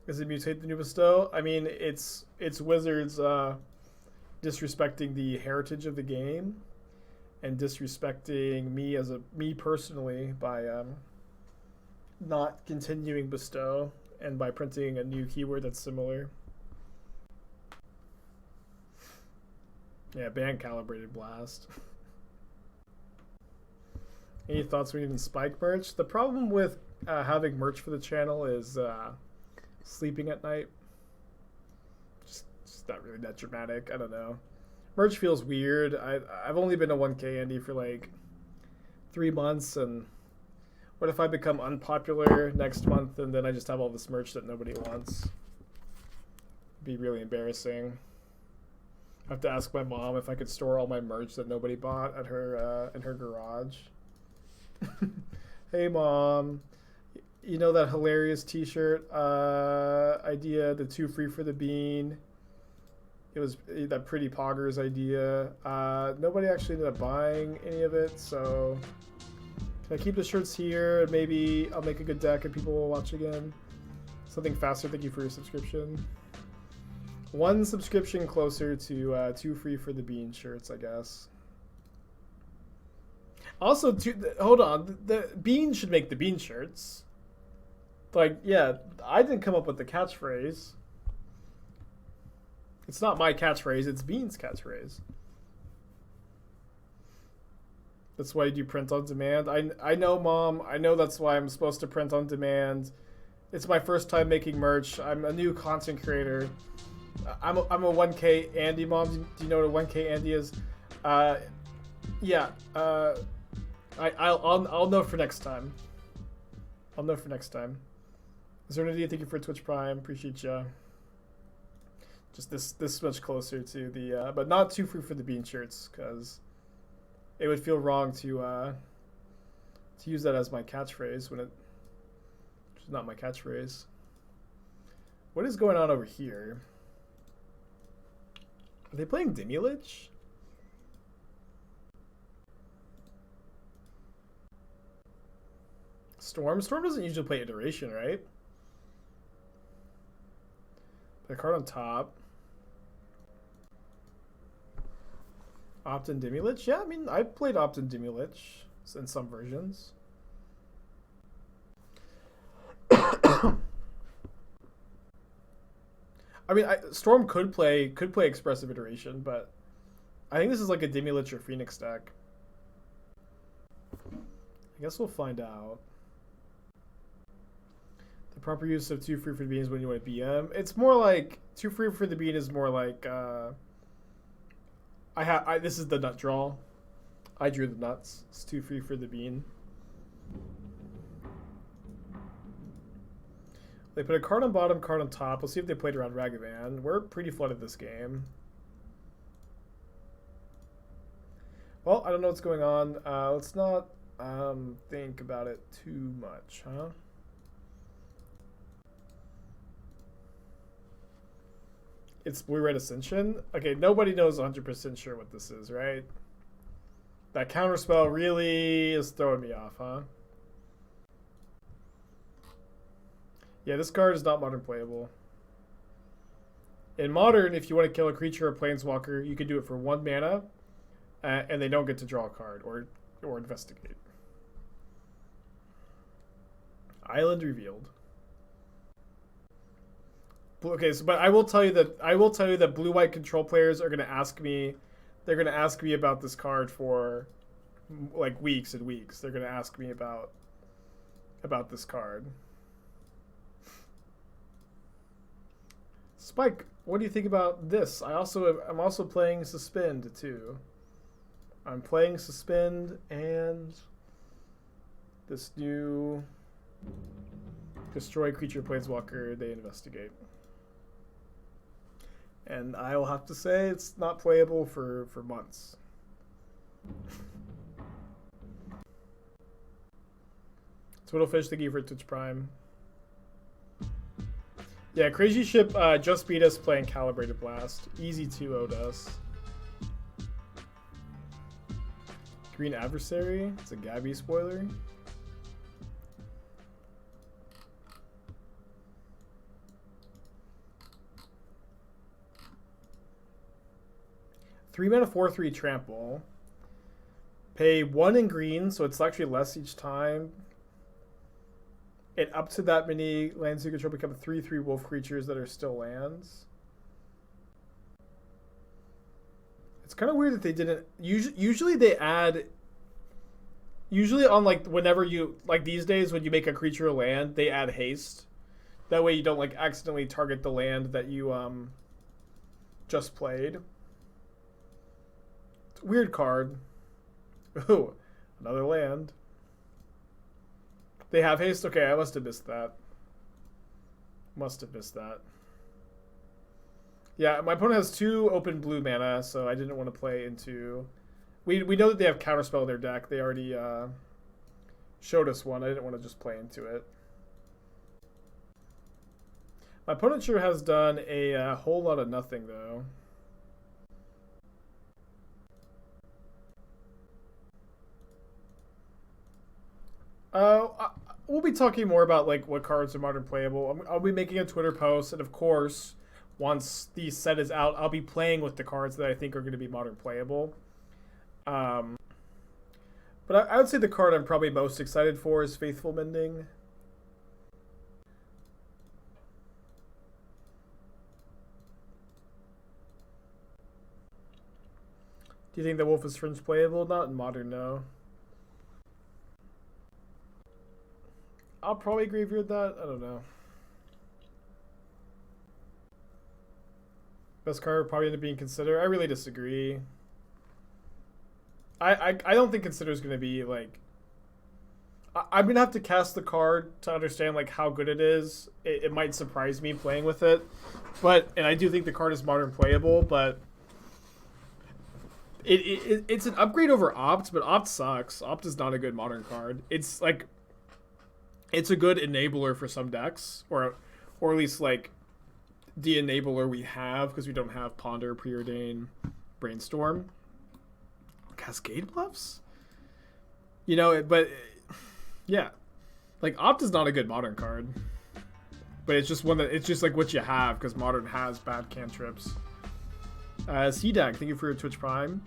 Does it mutate the new bestow? I mean, it's Wizards disrespecting the heritage of the game and disrespecting me personally by not continuing bestow and by printing a new keyword that's similar. Yeah, ban Calibrated Blast. Any thoughts we need in Spike merch? The problem with having merch for the channel is sleeping at night. Just not really that dramatic. I don't know. Merch feels weird. I've only been a 1K Andy for like 3 months, and what if I become unpopular next month and then I just have all this merch that nobody wants? It'd be really embarrassing. I have to ask my mom if I could store all my merch that nobody bought at her in her garage. Hey mom, you know that hilarious t-shirt idea, the 2 free for the bean? It was that Pretty Poggers idea. Nobody actually ended up buying any of it, so can I keep the shirts here? Maybe I'll make a good deck and people will watch again. Something faster, thank you for your subscription. 1 subscription closer to 2 free for the bean shirts, I guess. Also, hold on, the bean should make the bean shirts. Like, yeah, I didn't come up with the catchphrase. It's not my catchphrase, it's Bean's catchphrase. That's why you do print on demand. I know, Mom. I know that's why I'm supposed to print on demand. It's my first time making merch. I'm a new content creator. I'm a 1K Andy, Mom. Do you know what a 1K Andy is? Yeah. I'll know for next time. I'll know for next time. Zernity, thank you for Twitch Prime. Appreciate ya. Just this much closer to the but not 2 free for the bean shirts, because it would feel wrong to use that as my catchphrase when it's not my catchphrase. What is going on over here? Are they playing Dimulich? Storm doesn't usually play Iteration, right? The card on top. Opt-in Dimulich? Yeah, I mean, I played Opt-in Dimulich in some versions. I mean, Storm could play Expressive Iteration, but I think this is like a Dimulich or Phoenix deck. I guess we'll find out. The proper use of 2 free for the bean is when you want to BM. It's more like 2 free for the bean is more like this is the nut draw. I drew the nuts. It's 2 free for the bean. They put a card on bottom, card on top. We'll see if they played around Ragavan. We're pretty flooded this game. Well, I don't know what's going on. Let's not think about it too much, huh? It's Blue-Red Ascension? Okay, nobody knows 100% sure what this is, right? That counterspell really is throwing me off, huh? Yeah, this card is not modern playable. In modern, if you want to kill a creature or planeswalker, you can do it for 1 mana, and they don't get to draw a card or investigate. Island revealed. Okay, so but I will tell you that blue-white control players are going to ask me. They're going to ask me about this card for like weeks and weeks. They're going to ask me about this card. Spike, what do you think about this? I'm also playing Suspend too. I'm playing Suspend and this new destroy creature planeswalker. They investigate. And I will have to say it's not playable for months. Twiddlefish, thank you for Twitch Prime. Yeah, Crazy Ship just beat us playing Calibrated Blast. Easy 2-0'd us. Green Adversary. It's a Gabby spoiler. 3 mana 4/3 trample. Pay 1 in green, so it's actually less each time. And up to that many lands you control become 3/3 wolf creatures that are still lands. It's kind of weird that they didn't. Usually they add. Usually on like whenever you like these days when you make a creature a land, they add haste. That way you don't like accidentally target the land that you just played. It's a weird card. Ooh, another land. They have haste? Okay, I must have missed that. Must have missed that. Yeah, my opponent has 2 open blue mana, so I didn't want to play into... We know that they have Counterspell in their deck. They already showed us one. I didn't want to just play into it. My opponent sure has done a whole lot of nothing, though. We'll be talking more about like what cards are modern playable. I'll be making a Twitter post, and of course, once the set is out, I'll be playing with the cards that I think are going to be modern playable. But I would say the card I'm probably most excited for is Faithful Mending. Do you think the Wolf is Fringe playable? Not in Modern, no. I'll probably graveyard that. I don't know. Best card probably end up being Consider. I really disagree. I don't think Consider is going to be like... I'm going to have to cast the card to understand like how good it is. It might surprise me playing with it. And I do think the card is modern playable, but... It's an upgrade over Opt, but Opt sucks. Opt is not a good modern card. It's like... It's a good enabler for some decks, or at least like the enabler we have because we don't have Ponder, Preordain, Brainstorm, Cascade Bluffs. You know, but yeah, like Opt is not a good modern card, but it's just one that it's just like what you have because modern has bad cantrips. CDAG, thank you for your Twitch Prime,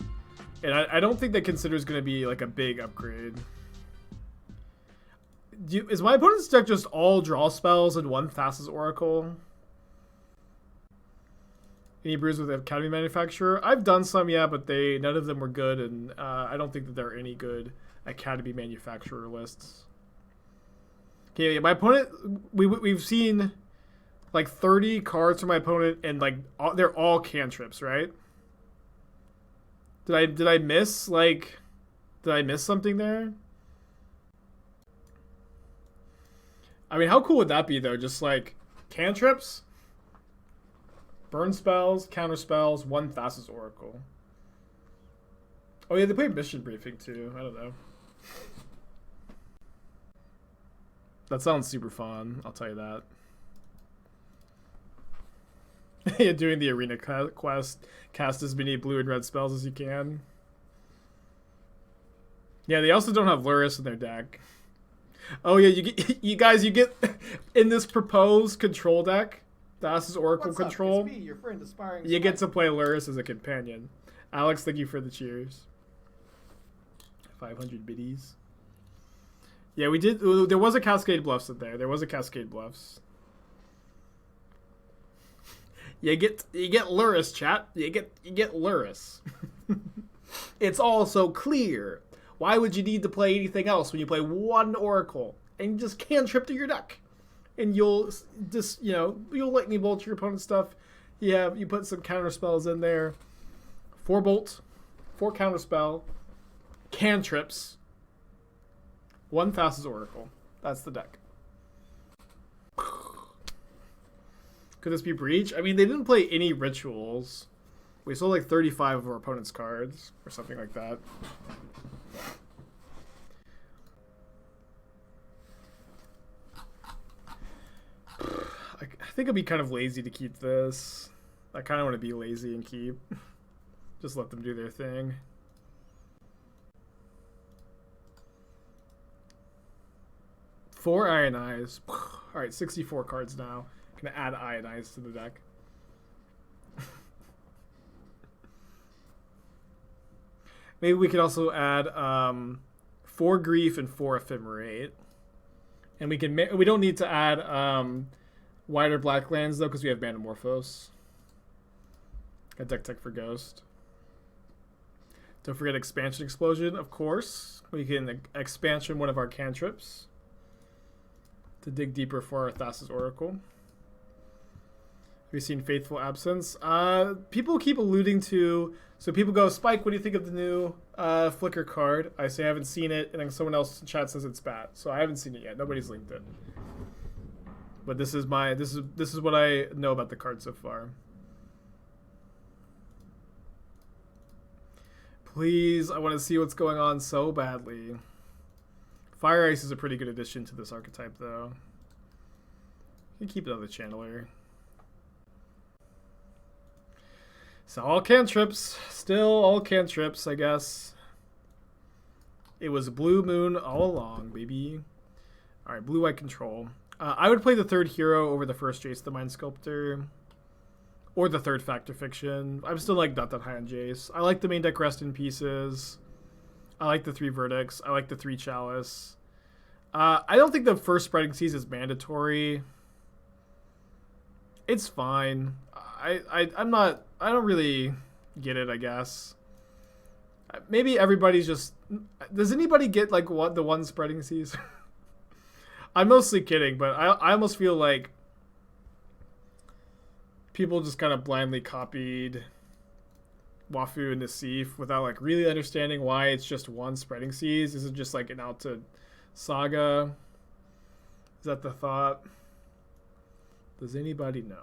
and I don't think that Consider is going to be like a big upgrade. Is my opponent's deck just all draw spells and 1 Thassa's Oracle? Any brews with Academy Manufacturer? I've done some, yeah, but none of them were good, and I don't think that there are any good Academy Manufacturer lists. Okay, yeah, my opponent, we've seen like 30 cards from my opponent, and like they're all cantrips, right? Did I miss something there? I mean, how cool would that be, though? Just, like, cantrips, burn spells, counter spells, 1 Thassa's Oracle. Oh, yeah, they played Mission Briefing, too. I don't know. That sounds super fun, I'll tell you that. Yeah, doing the arena quest, cast as many blue and red spells as you can. Yeah, they also don't have Lurrus in their deck. Oh yeah, you guys get in this proposed control deck, Thassa's Oracle control. It's me, your friend, aspiring. You get to play Lurrus as a companion. Alex, thank you for the cheers. 500 biddies. Yeah, we did. There was a Cascade Bluffs in there. There was a Cascade Bluffs. You get Lurrus, chat. You get Lurrus. It's all so clear. Why would you need to play anything else when you play 1 Oracle and you just cantrip to your deck? And you'll just, you'll lightning bolt your opponent's stuff. You put some counter spells in there. 4 bolt, 4 counter spell, cantrips, 1 Thassa's Oracle. That's the deck. Could this be Breach? I mean, they didn't play any rituals. We sold like 35 of our opponent's cards or something like that. I think I'd be kind of lazy to keep this. I kind of want to be lazy and keep. Just let them do their thing. Four Ionize. Alright, 64 cards now. Gonna add Ionize to the deck. Maybe we could also add 4 Grief and 4 Ephemerate. And we don't need to add wider black lands though, because we have Manamorphose. A deck tech for Ghost. Don't forget Expansion Explosion, of course. We can expansion one of our cantrips to dig deeper for our Thassa's Oracle. Have you seen Faithful Absence? People keep alluding to... So people go, Spike, what do you think of the new Flicker card? I say I haven't seen it, and then someone else in chat says it's bad. So I haven't seen it yet. Nobody's linked it. But this is what I know about the card so far. Please, I want to see what's going on so badly. Fire Ice is a pretty good addition to this archetype, though. You can keep another Channeler. So all cantrips. Still all cantrips, I guess. It was Blue Moon all along, baby. Alright, Blue-White Control. I would play the 3rd hero over the 1st Jace the Mind Sculptor. Or the 3rd Fact or Fiction. I'm still like not that high on Jace. I like the main deck Rest in Pieces. I like the 3 Verdicts. I like the 3 Chalice. I don't think the 1st Spreading Seas is mandatory. It's fine. I don't really get it, I guess. Maybe everybody's just... Does anybody get like what the 1 Spreading Seas? I'm mostly kidding, but I almost feel like people just kind of blindly copied Wafu and Nassif without like really understanding why it's just 1 Spreading Seas. Is it just like an Alta Saga? Is that the thought? Does anybody know?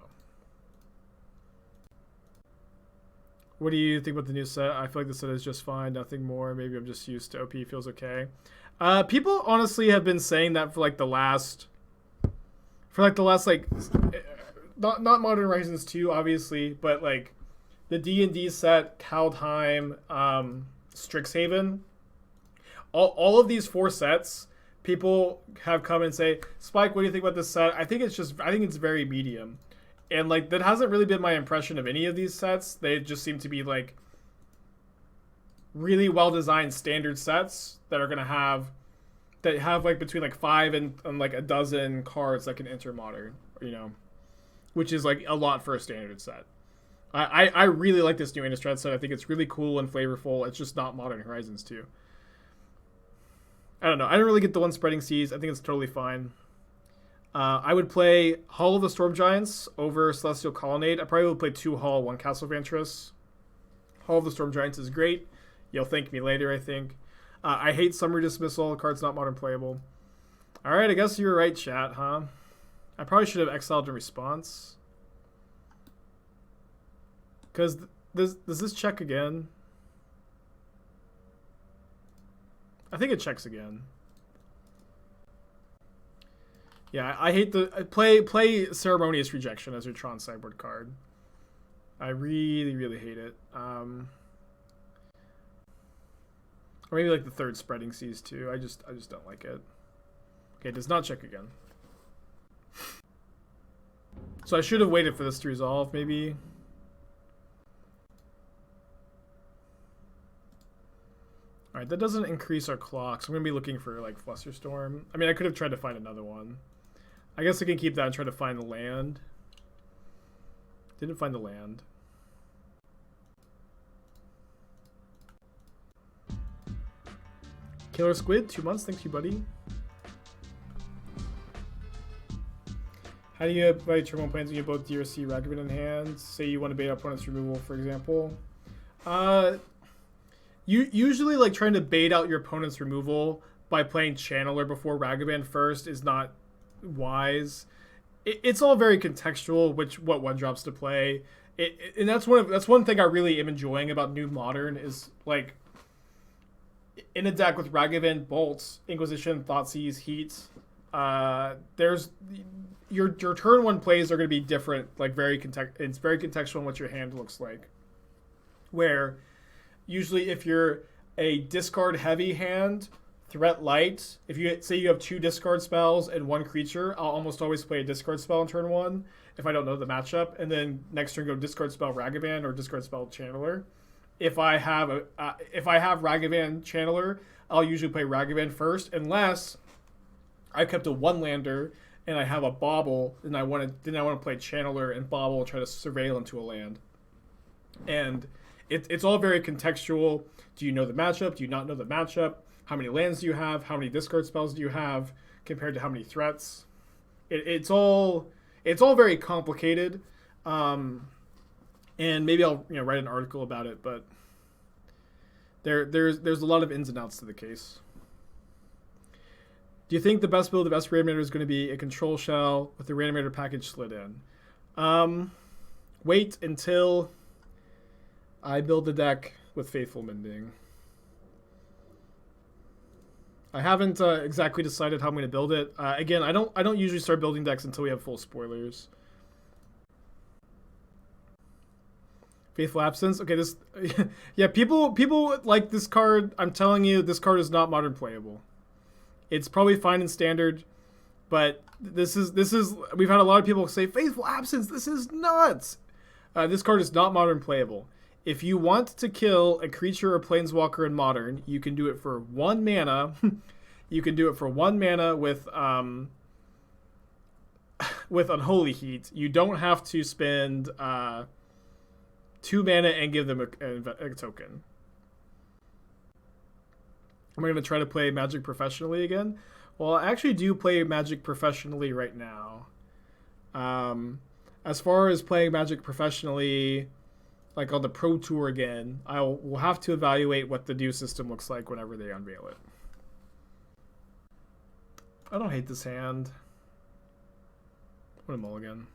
What do you think about the new set? I feel like the set is just fine, nothing more. Maybe I'm just used to OP feels okay. People honestly have been saying that for like the last like not Modern Horizons 2 obviously, but like the D&D set, Kaldheim, Strixhaven, all of these 4 sets, people have come and say, Spike, what do you think about this set? I think it's very medium. And like that hasn't really been my impression of any of these sets. They just seem to be like really well designed standard sets that are gonna have like between like 5 and like a dozen cards that can enter Modern, you know, which is like a lot for a standard set. I really like this new Innistrad set. I think it's really cool and flavorful. It's just not Modern Horizons 2. I don't know. I don't really get the 1 Spreading Seas. I think it's totally fine. I would play Hall of the Storm Giants over Celestial Colonnade. I probably would play 2 Hall, 1 Castle Vantress. Hall of the Storm Giants is great. You'll thank me later, I think. I hate Summary Dismissal. The card's not Modern playable. Alright, I guess you were right, chat, huh? I probably should have exiled in response. Because does this check again? I think it checks again. Yeah, I hate the... Play Ceremonious Rejection as your Tron sideboard card. I really, really hate it. Or maybe like the 3rd Spreading Seas too. I just don't like it. Okay, it does not check again. So I should have waited for this to resolve, maybe. Alright, that doesn't increase our clock, so I'm going to be looking for like Flusterstorm. I mean, I could have tried to find another one. I guess I can keep that and try to find the land. Didn't find the land. Killer Squid, 2 months. Thank you, buddy. How do you play Turmoil plans when you have both DRC Ragavan in hand? Say you want to bait opponent's removal, for example. You usually like trying to bait out your opponent's removal by playing Channeler before Ragavan first is not wise. It's all very contextual, what 1-drops to play. And that's one thing I really am enjoying about New Modern is like in a deck with Ragavan, Bolts, Inquisition, Thoughtseize, Heat. There's your turn 1 plays are going to be different. Like it's very contextual in what your hand looks like. Where usually if you're a discard heavy hand, threat light, if you say you have 2 discard spells and 1 creature, I'll almost always play a discard spell in turn 1 if I don't know the matchup, and then next turn go discard spell Ragavan or discard spell Channeler. if I have Ragavan Channeler, I'll usually play Ragavan first, unless I kept a one lander and I have a Bauble, and I want to play Channeler and Bauble and try to surveil into a land. And it's all very contextual. Do you know the matchup? Do you not know the matchup? How many lands do you have? How many discard spells do you have compared to how many threats? It's all very complicated. And maybe I'll write an article about it, but there's a lot of ins and outs to the case. Do you think the best build of S Reanimator is going to be a control shell with the Reanimator package slid in? Wait until I build the deck with Faithful Mending. I haven't exactly decided how I'm going to build it. Again, I don't usually start building decks until we have full spoilers. Faithful Absence. Okay, this yeah, people like this card. I'm telling you, this card is not modern playable. It's probably fine in standard, but this is we've had a lot of people say Faithful Absence. This is nuts. This card is not modern playable. If you want to kill a creature or planeswalker in modern, you can do it for 1 mana. You can do it for 1 mana with Unholy Heat. You don't have to spend 2 mana and give them a token. Am I going to try to play Magic professionally again? Well, I actually do play Magic professionally right now. As far as playing Magic professionally, like on the Pro Tour again, we'll have to evaluate what the new system looks like whenever they unveil it. I don't hate this hand. What a mulligan.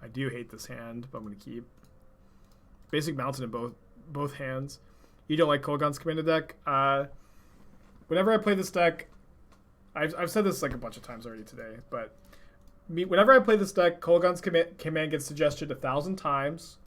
I do hate this hand, but I'm going to keep. Basic Mountain in both hands. You don't like Kolaghan's Commander deck? Whenever I play this deck, I've said this like a bunch of times already today, but whenever I play this deck, Kolaghan's command gets suggested 1,000 times.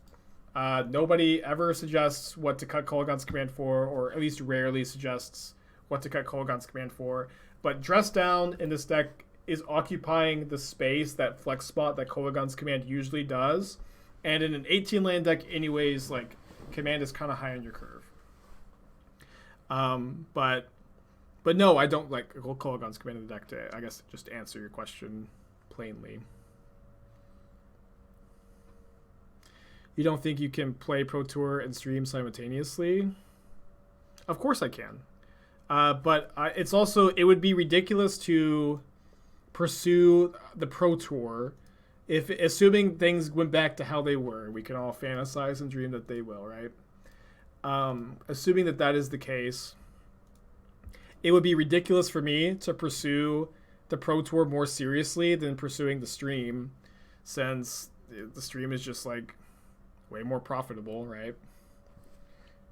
Nobody ever suggests what to cut Kolaghan's command for, or at least rarely suggests what to cut Kolaghan's command for. But Dress Down in this deck is occupying the space, that flex spot that Kolaghan's command usually does. And in an 18 land deck anyways, like, command is kind of high on your curve. But no, I don't like Kolaghan's command in the deck to, I guess, just answer your question plainly. You don't think you can play Pro Tour and stream simultaneously? Of course I can. But it would be ridiculous to pursue the Pro Tour if, assuming things went back to how they were. We can all fantasize and dream that they will, right? Assuming that is the case, it would be ridiculous for me to pursue the Pro Tour more seriously than pursuing the stream, since the stream is just like way more profitable, right?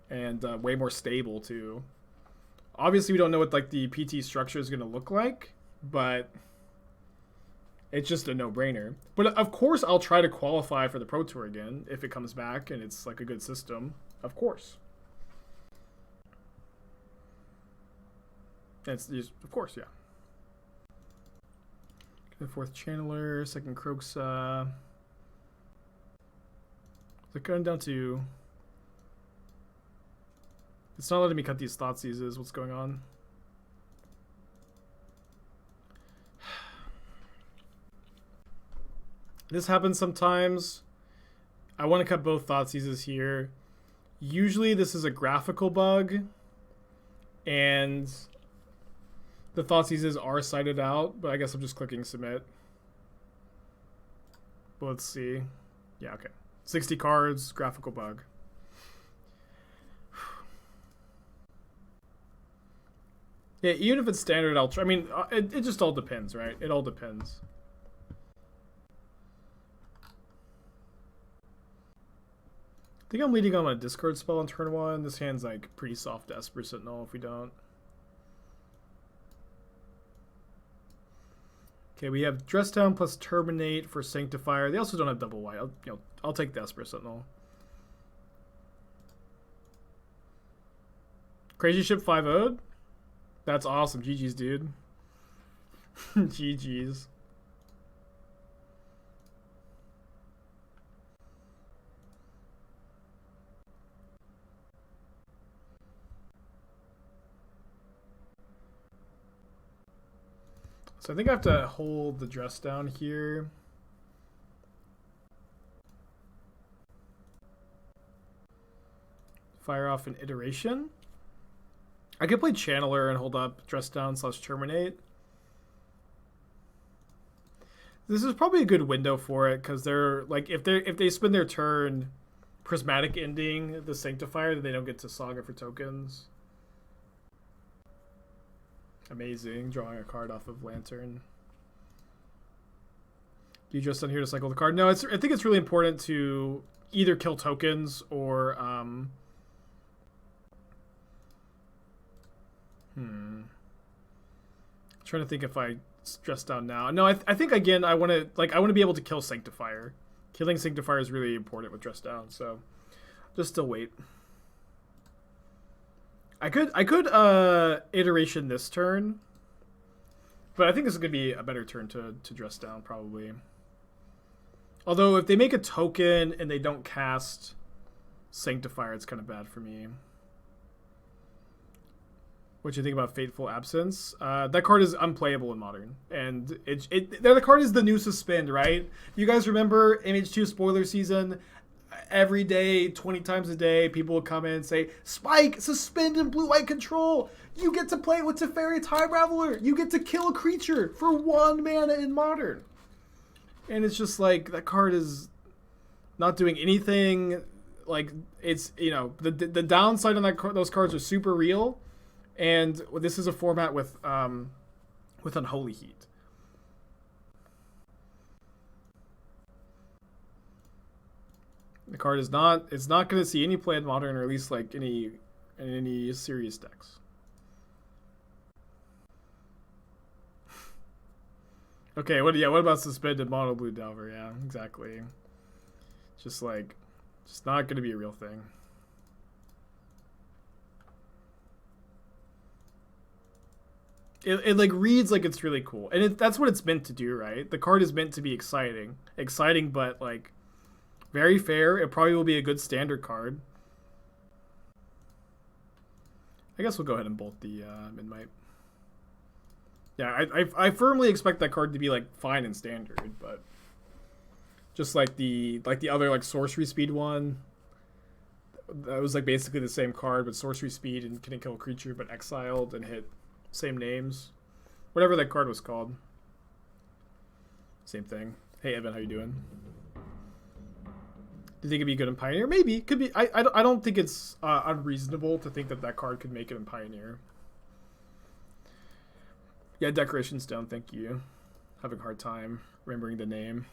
And way more stable too. Obviously, we don't know what like the PT structure is going to look like, but it's just a no-brainer. But of course, I'll try to qualify for the Pro Tour again if it comes back and it's like a good system. Of course. It's just, of course, yeah. The 4th Channeler, 2nd Kroxa. They're going down to. It's not letting me cut these Thoughtseizes. What's going on? This happens sometimes. I want to cut both Thoughtseizes here. Usually this is a graphical bug, and the Thoughtseizes are cited out, but I guess I'm just clicking submit. But let's see. Yeah, okay. 60 cards, graphical bug. Yeah, even if it's standard, I'll try. I mean, it just all depends, right? It all depends. I think I'm leading on a discard spell on turn 1. This hand's like pretty soft to Esper Sentinel if we don't. Okay, we have Dress Down plus Terminate for Sanctifier. They also don't have double white. I'll take the Esper Sentinel. Crazy Ship 5-0'd? That's awesome. GG's, dude. GG's. So I think I have to hold the dress down here. Fire off an iteration. I could play Channeler and hold up dress down / terminate. This is probably a good window for it because they're like if they spend their turn prismatic ending the Sanctifier, then they don't get to Saga for tokens. Amazing, drawing a card off of Lantern. Do you just on here to cycle the card? No, I think it's really important to either kill tokens or trying to think if I stress down now. No, I think again I want to be able to kill Sanctifier. Killing Sanctifier is really important with dress down, so just still wait. I could iteration this turn, but I think this is gonna be a better turn to dress down probably. Although if they make a token and they don't cast Sanctifier, it's kind of bad for me. What you think about Fateful Absence? That card is unplayable in Modern, and the card is the new Suspend, right? You guys remember MH2 spoiler season? Every day, 20 times a day, people will come in and say, Spike, suspend in blue-white control. You get to play it with Teferi Time Raveler. You get to kill a creature for 1 mana in Modern. And it's just like, that card is not doing anything. Like, it's, you know, the downside on those cards are super real. And this is a format with Unholy Heat. The card is not going to see any play in Modern, or at least like in any serious decks. Okay, what about Suspended Mono Blue Delver? Yeah, exactly. Just not going to be a real thing. It like reads like it's really cool, and that's what it's meant to do, right? The card is meant to be exciting, but like very fair. It probably will be a good standard card. I guess we'll go ahead and bolt the Midnight. Yeah, I firmly expect that card to be like fine in standard, but just like the other like sorcery speed one, that was like basically the same card, but sorcery speed and couldn't kill a creature, but exiled and hit. Same names. Whatever that card was called. Same thing. Hey, Evan, how you doing? Do you think it'd be good in Pioneer? Maybe. Could be. I don't think it's unreasonable to think that card could make it in Pioneer. Yeah, Decoration Stone, thank you. Having a hard time remembering the name.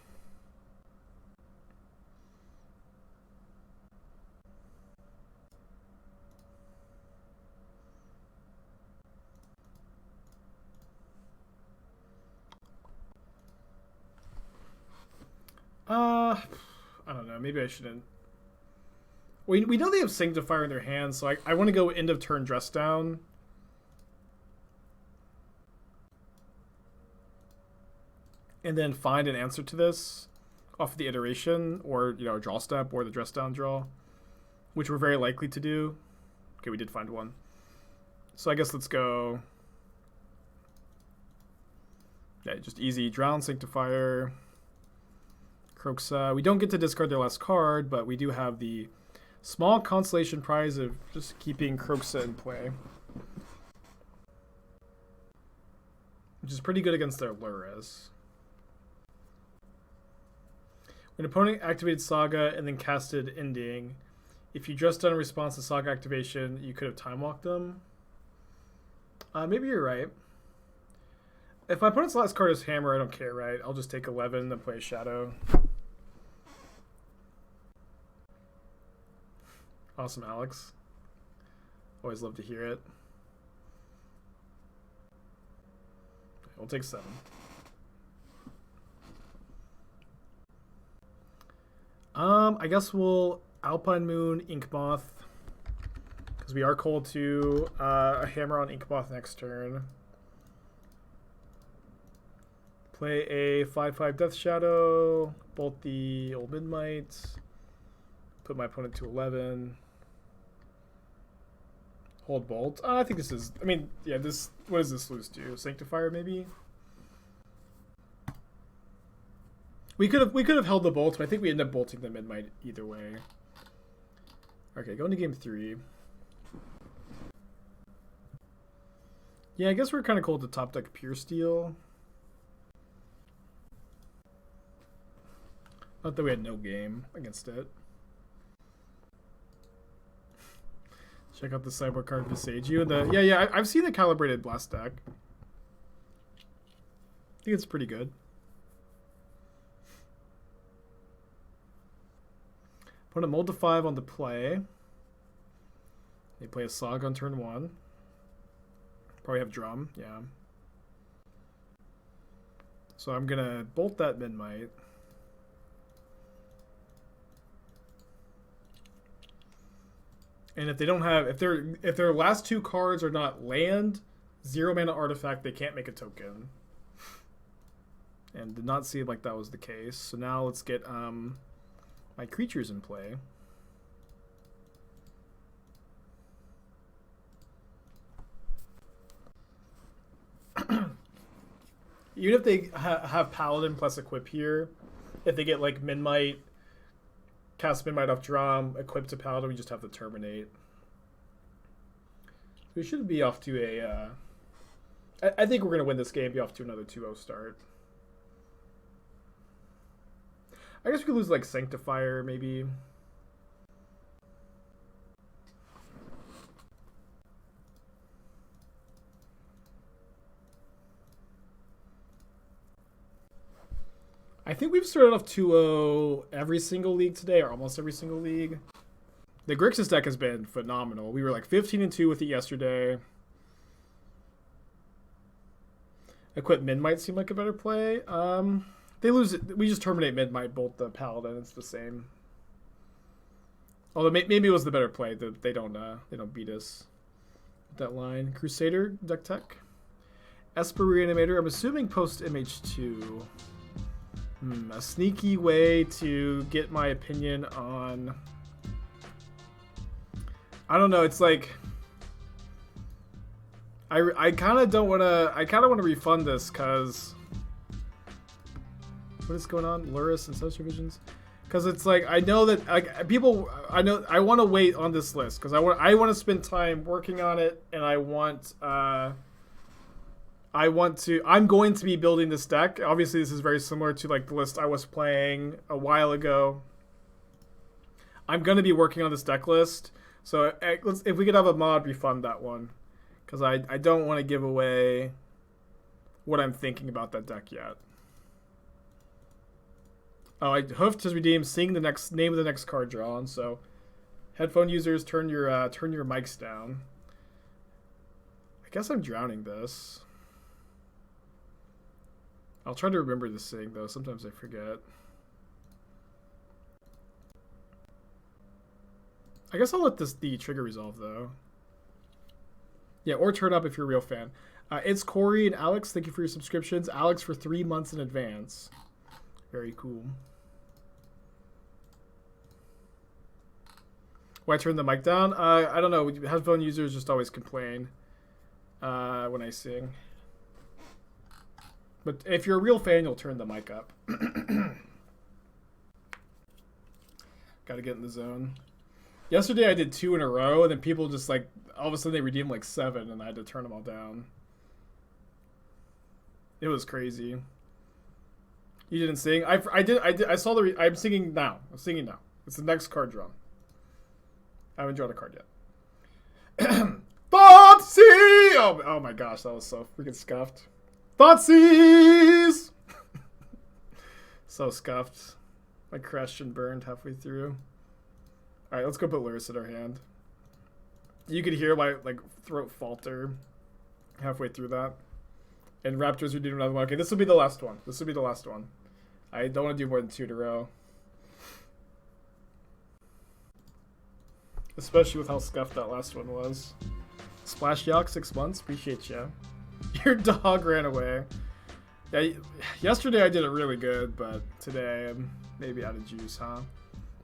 I don't know. Maybe I shouldn't. We know they have Sanctifier in their hands, so I want to go end of turn dress down. And then find an answer to this off of the iteration, or, you know, a draw step, or the dress down draw, which we're very likely to do. Okay, we did find one. So I guess let's go. Yeah, just easy. Drown, Sanctifier. Kroxa. We don't get to discard their last card, but we do have the small consolation prize of just keeping Kroxa in play, which is pretty good against their Lurrus. When an opponent activated Saga and then casted Ending, if you just done a response to Saga activation, you could have time walked them. Maybe you're right. If my opponent's last card is Hammer, I don't care, right? I'll just take 11 and play Shadow. Awesome, Alex. Always love to hear it. We'll take 7. I guess we'll Alpine Moon, Inkmoth, because we are cold to a Hammer on Inkmoth next turn. Play a 5/5 Death Shadow, bolt the old Midnight, put my opponent to 11. Hold bolt. I think this is, I mean, yeah, this, what does this lose to? Sanctifier, maybe? We could have held the bolt, but I think we ended up bolting the Midnight either way. Okay, going to game 3. Yeah, I guess we're kind of cool to top deck Pure Steel. Not that we had no game against it. Check out the Sideboard card Visage You. Yeah, I've seen the Calibrated Blast deck. I think it's pretty good. Put a mold to 5 on the play. They play a Saga on turn 1. Probably have Drum, yeah. So I'm gonna bolt that Midnight. And if they don't have, if their last 2 cards are not land, 0 mana artifact, they can't make a token. And did not seem like that was the case. So now let's get my creatures in play. Even if they have Paladin plus Equip here, if they get like Midnight, cast Midnight off Drum, Equip to Paladin, we just have to Terminate. We should be off to a... I think we're going to win this game, be off to another 2-0 start. I guess we could lose like Sanctifier, maybe. I think we've started off 2-0 every single league today, or almost every single league. The Grixis deck has been phenomenal. We were like 15-2 with it yesterday. Equip Midnight seemed like a better play. They lose it. We just Terminate Midnight, bolt the Paladin. It's the same. Although maybe it was the better play. They don't beat us with that line. Crusader deck tech. Esper Reanimator. I'm assuming post MH2. A sneaky way to get my opinion on... I don't know, it's like... I kind of don't want to... I kind of want to refund this, because... What is going on? Lurrus and Social Visions? Because it's like, I know that... like people... I want to wait on this list, because I want to spend time working on it, and I'm going to be building this deck. Obviously, this is very similar to like the list I was playing a while ago. I'm going to be working on this deck list. So if we could have a mod, refund that one. Because I don't want to give away what I'm thinking about that deck yet. Oh, I hoofed to redeem seeing the next name of the next card drawn. So headphone users, turn your mics down. I guess I'm drowning this. I'll try to remember this thing, though. Sometimes I forget. I guess I'll let the trigger resolve, though. Yeah, or turn up if you're a real fan. It's Corey and Alex. Thank you for your subscriptions. Alex for 3 months in advance. Very cool. Why turn the mic down? I don't know. Headphone users just always complain when I sing. But if you're a real fan, you'll turn the mic up. Gotta get in the zone. Yesterday I did 2 in a row, and then people just like, all of a sudden they redeemed like 7, and I had to turn them all down. It was crazy. You didn't sing? I did. I saw the... I'm singing now. I'm singing now. It's the next card drawn. I haven't drawn a card yet. Thoughtseize! Oh my gosh, that was so freaking scuffed. Thoughtseize! So scuffed. My crashed and burned halfway through. Alright, let's go put Lurrus in our hand. You could hear my like throat falter halfway through that. And Raptors are doing another one. Okay, this will be the last one. This will be the last one. I don't want to do more than 2 in a row. Especially with how scuffed that last one was. Splash Yawk, 6 months. Appreciate you. Your dog ran away. Yeah, yesterday I did it really good, but today I'm maybe out of juice, huh?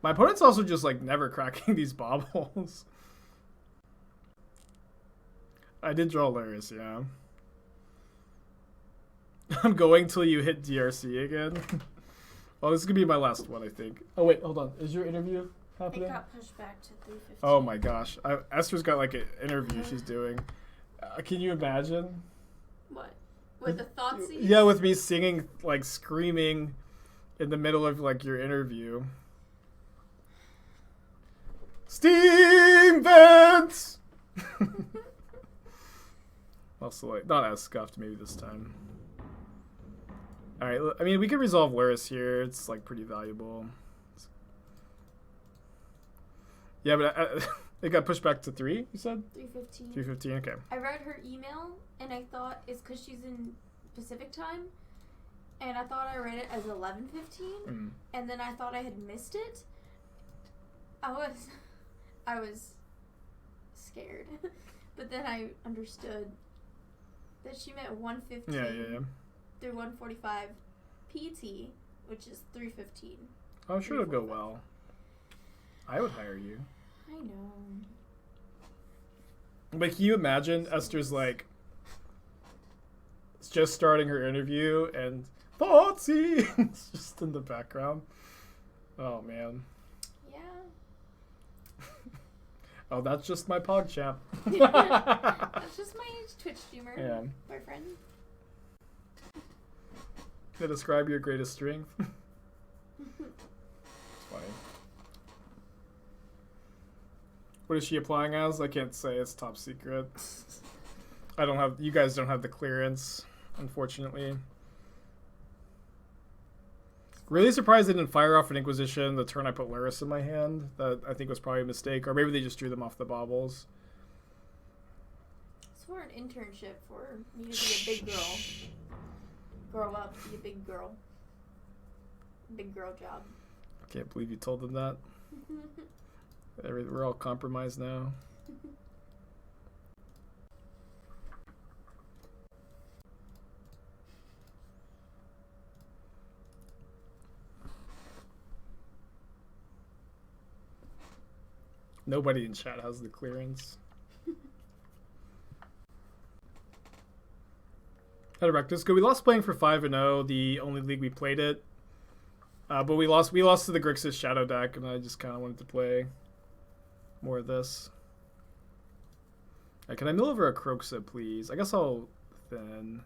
My opponent's also just like never cracking these baubles. I did draw Lurrus, yeah. I'm going till you hit DRC again. Oh, this is gonna be my last one, I think. Oh wait, hold on. Is your interview It happening? got pushed back to 3:15. Oh my gosh, Esther's got like an interview she's doing. Can you imagine? What? With the Thoughtseize? Yeah, with me singing, like screaming, in the middle of like your interview. Steam vents. Also, like not as scuffed maybe this time. All right, I mean we can resolve Lurrus here. It's like pretty valuable. Yeah, but it got pushed back to 3. You said 3:15. 3:15. Okay. I read her email and I thought it's because she's in Pacific time, and I thought I read it as 11:15, and then I thought I had missed it. I was scared, but then I understood that she meant 1:15 Yeah. through 1:45 PT, which is 3:15. Oh, I'm sure it'll go well. I would hire you. I know. But can you imagine Esther's like just starting her interview and Thoughtseize just in the background? Oh man. Yeah. Oh, that's just my PogChamp. That's just my Twitch streamer boyfriend. To describe your greatest strength. It's funny. What is she applying as? I can't say. It's top secret. I don't have. You guys don't have the clearance, unfortunately. Really surprised they didn't fire off an Inquisition the turn I put Lurrus in my hand. That I think was probably a mistake, or maybe they just drew them off the baubles. It's for an internship for me to be a big girl. Grow up, be a big girl. Big girl job. I can't believe you told them that. We're all compromised now. Nobody in chat has the clearance. Had a Rectus. Good. We lost playing for 5-0, the only league we played it. But we lost to the Grixis Shadow deck, and I just kind of wanted to play more of this. Can I mill over a Kroxa, please? I guess I'll thin.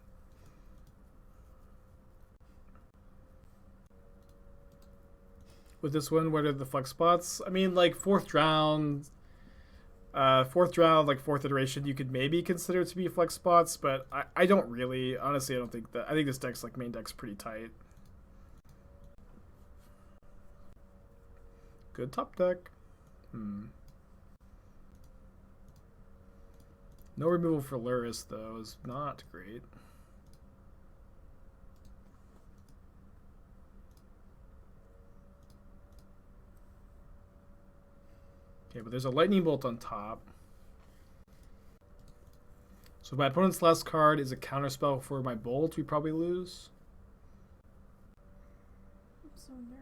With this one, what are the flex spots? I mean, like fourth round, like fourth iteration, you could maybe consider to be flex spots, but I don't really. Honestly, I don't think that. I think this deck's like main deck's pretty tight. Good top deck. No removal for Lurrus, though, is not great. Okay, but there's a lightning bolt on top. So my opponent's last card is a counterspell for my bolt. We probably lose. I'm so nervous.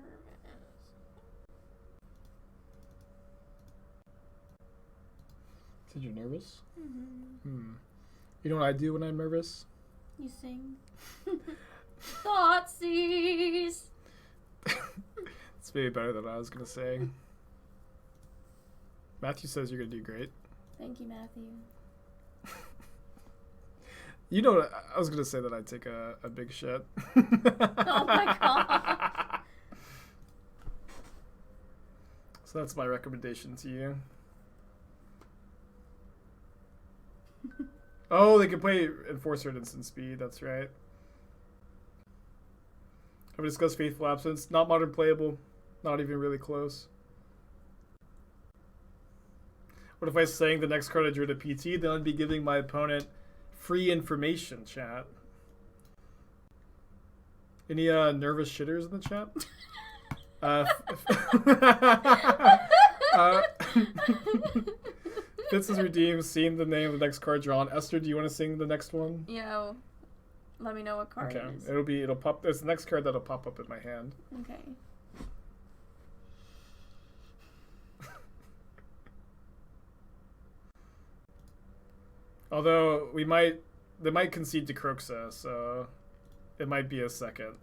Said you're nervous? You know what I do when I'm nervous? You sing. Thoughtseize! It's maybe better than I was going to say. Matthew says you're going to do great. Thank you, Matthew. You know what? I was going to say that I'd take a big shit. Oh my god. So that's my recommendation to you. Oh, they can play Enforcer at instant speed. That's right. Have we discussed Faithful Absence? Not modern playable. Not even really close. What if I sang the next card I drew to PT? Then I'd be giving my opponent free information, chat. Any nervous shitters in the chat? Fitz is redeemed, seeing the name of the next card drawn. Esther, do you want to sing the next one? Yeah. Let me know what card it is. It'll pop. It's the next card that'll pop up in my hand. Okay. Although they might concede to Kroxa, so it might be a second.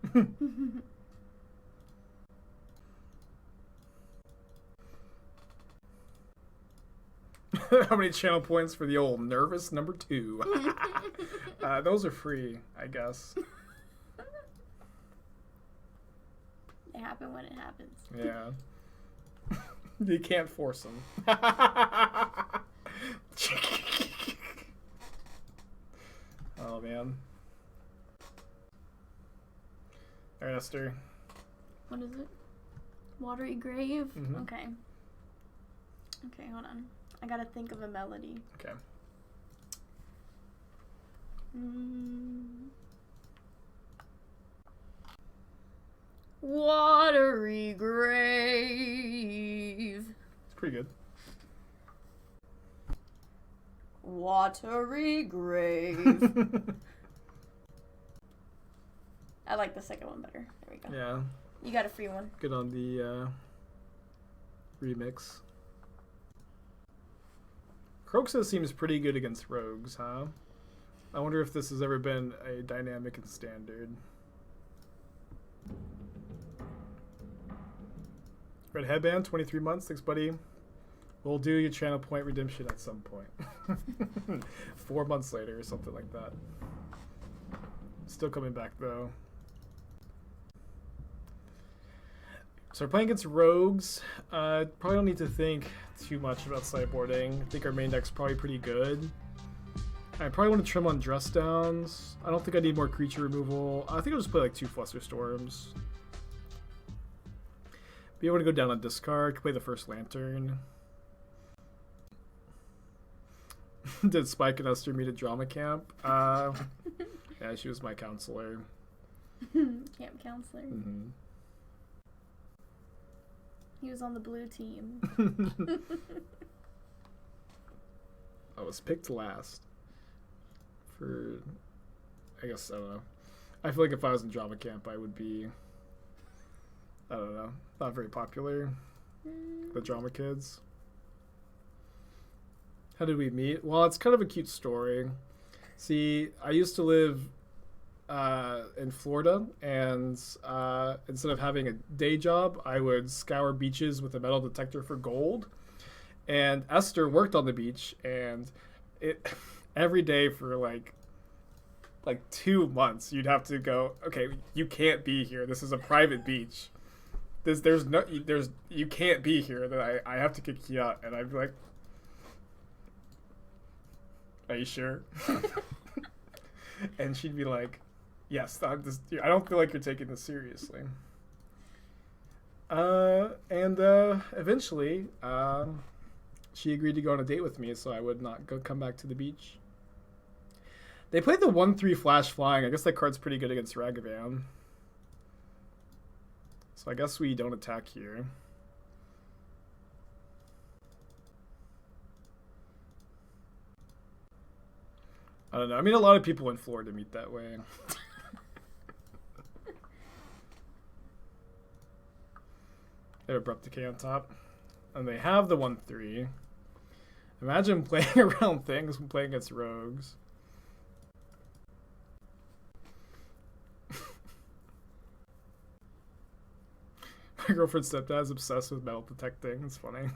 How many channel points for the old nervous number 2? Those are free, I guess. They happen when it happens. Yeah. You can't force them. Oh, man. Alright, Esther. What is it? Watery Grave? Mm-hmm. Okay. Okay, hold on. I gotta think of a melody. Okay. Watery Grave. It's pretty good. Watery Grave. I like the second one better. There we go. Yeah. You got a free one. Good on the remix. Kroxa seems pretty good against rogues, huh? I wonder if this has ever been a dynamic in Standard. Red Headband, 23 months. Thanks, buddy. We'll do your channel point redemption at some point. 4 months later or something like that. Still coming back, though. So we're playing against rogues. Probably don't need to think too much about sideboarding. I think our main deck's probably pretty good. I probably want to trim on dress downs. I don't think I need more creature removal. I think I'll just play like 2 Flusterstorms. Be able to go down on discard. Could play the first Lantern. Did Spike and Esther meet at drama camp? Yeah, she was my counselor. Camp counselor. Mm-hmm. He was on the blue team. I was picked last. For, I guess, I don't know. I feel like if I was in drama camp, I would be, I don't know, not very popular. The drama kids. How did we meet? Well, it's kind of a cute story. See, I used to live in Florida, and instead of having a day job, I would scour beaches with a metal detector for gold. And Esther worked on the beach, and it every day for like 2 months, you'd have to go, okay, you can't be here. This is a private beach. You can't be here. That I have to kick you out. And I'd be like, are you sure? And she'd be like, yes, I don't feel like you're taking this seriously. Eventually, she agreed to go on a date with me, so I would not come back to the beach. They played the 1/3 Flash Flying. I guess that card's pretty good against Ragavan. So I guess we don't attack here. I don't know. I mean, a lot of people in Florida meet that way. They have Abrupt Decay on top. And they have the 1/3. Imagine playing around things when playing against rogues. My girlfriend's stepdad's obsessed with metal detecting. It's funny.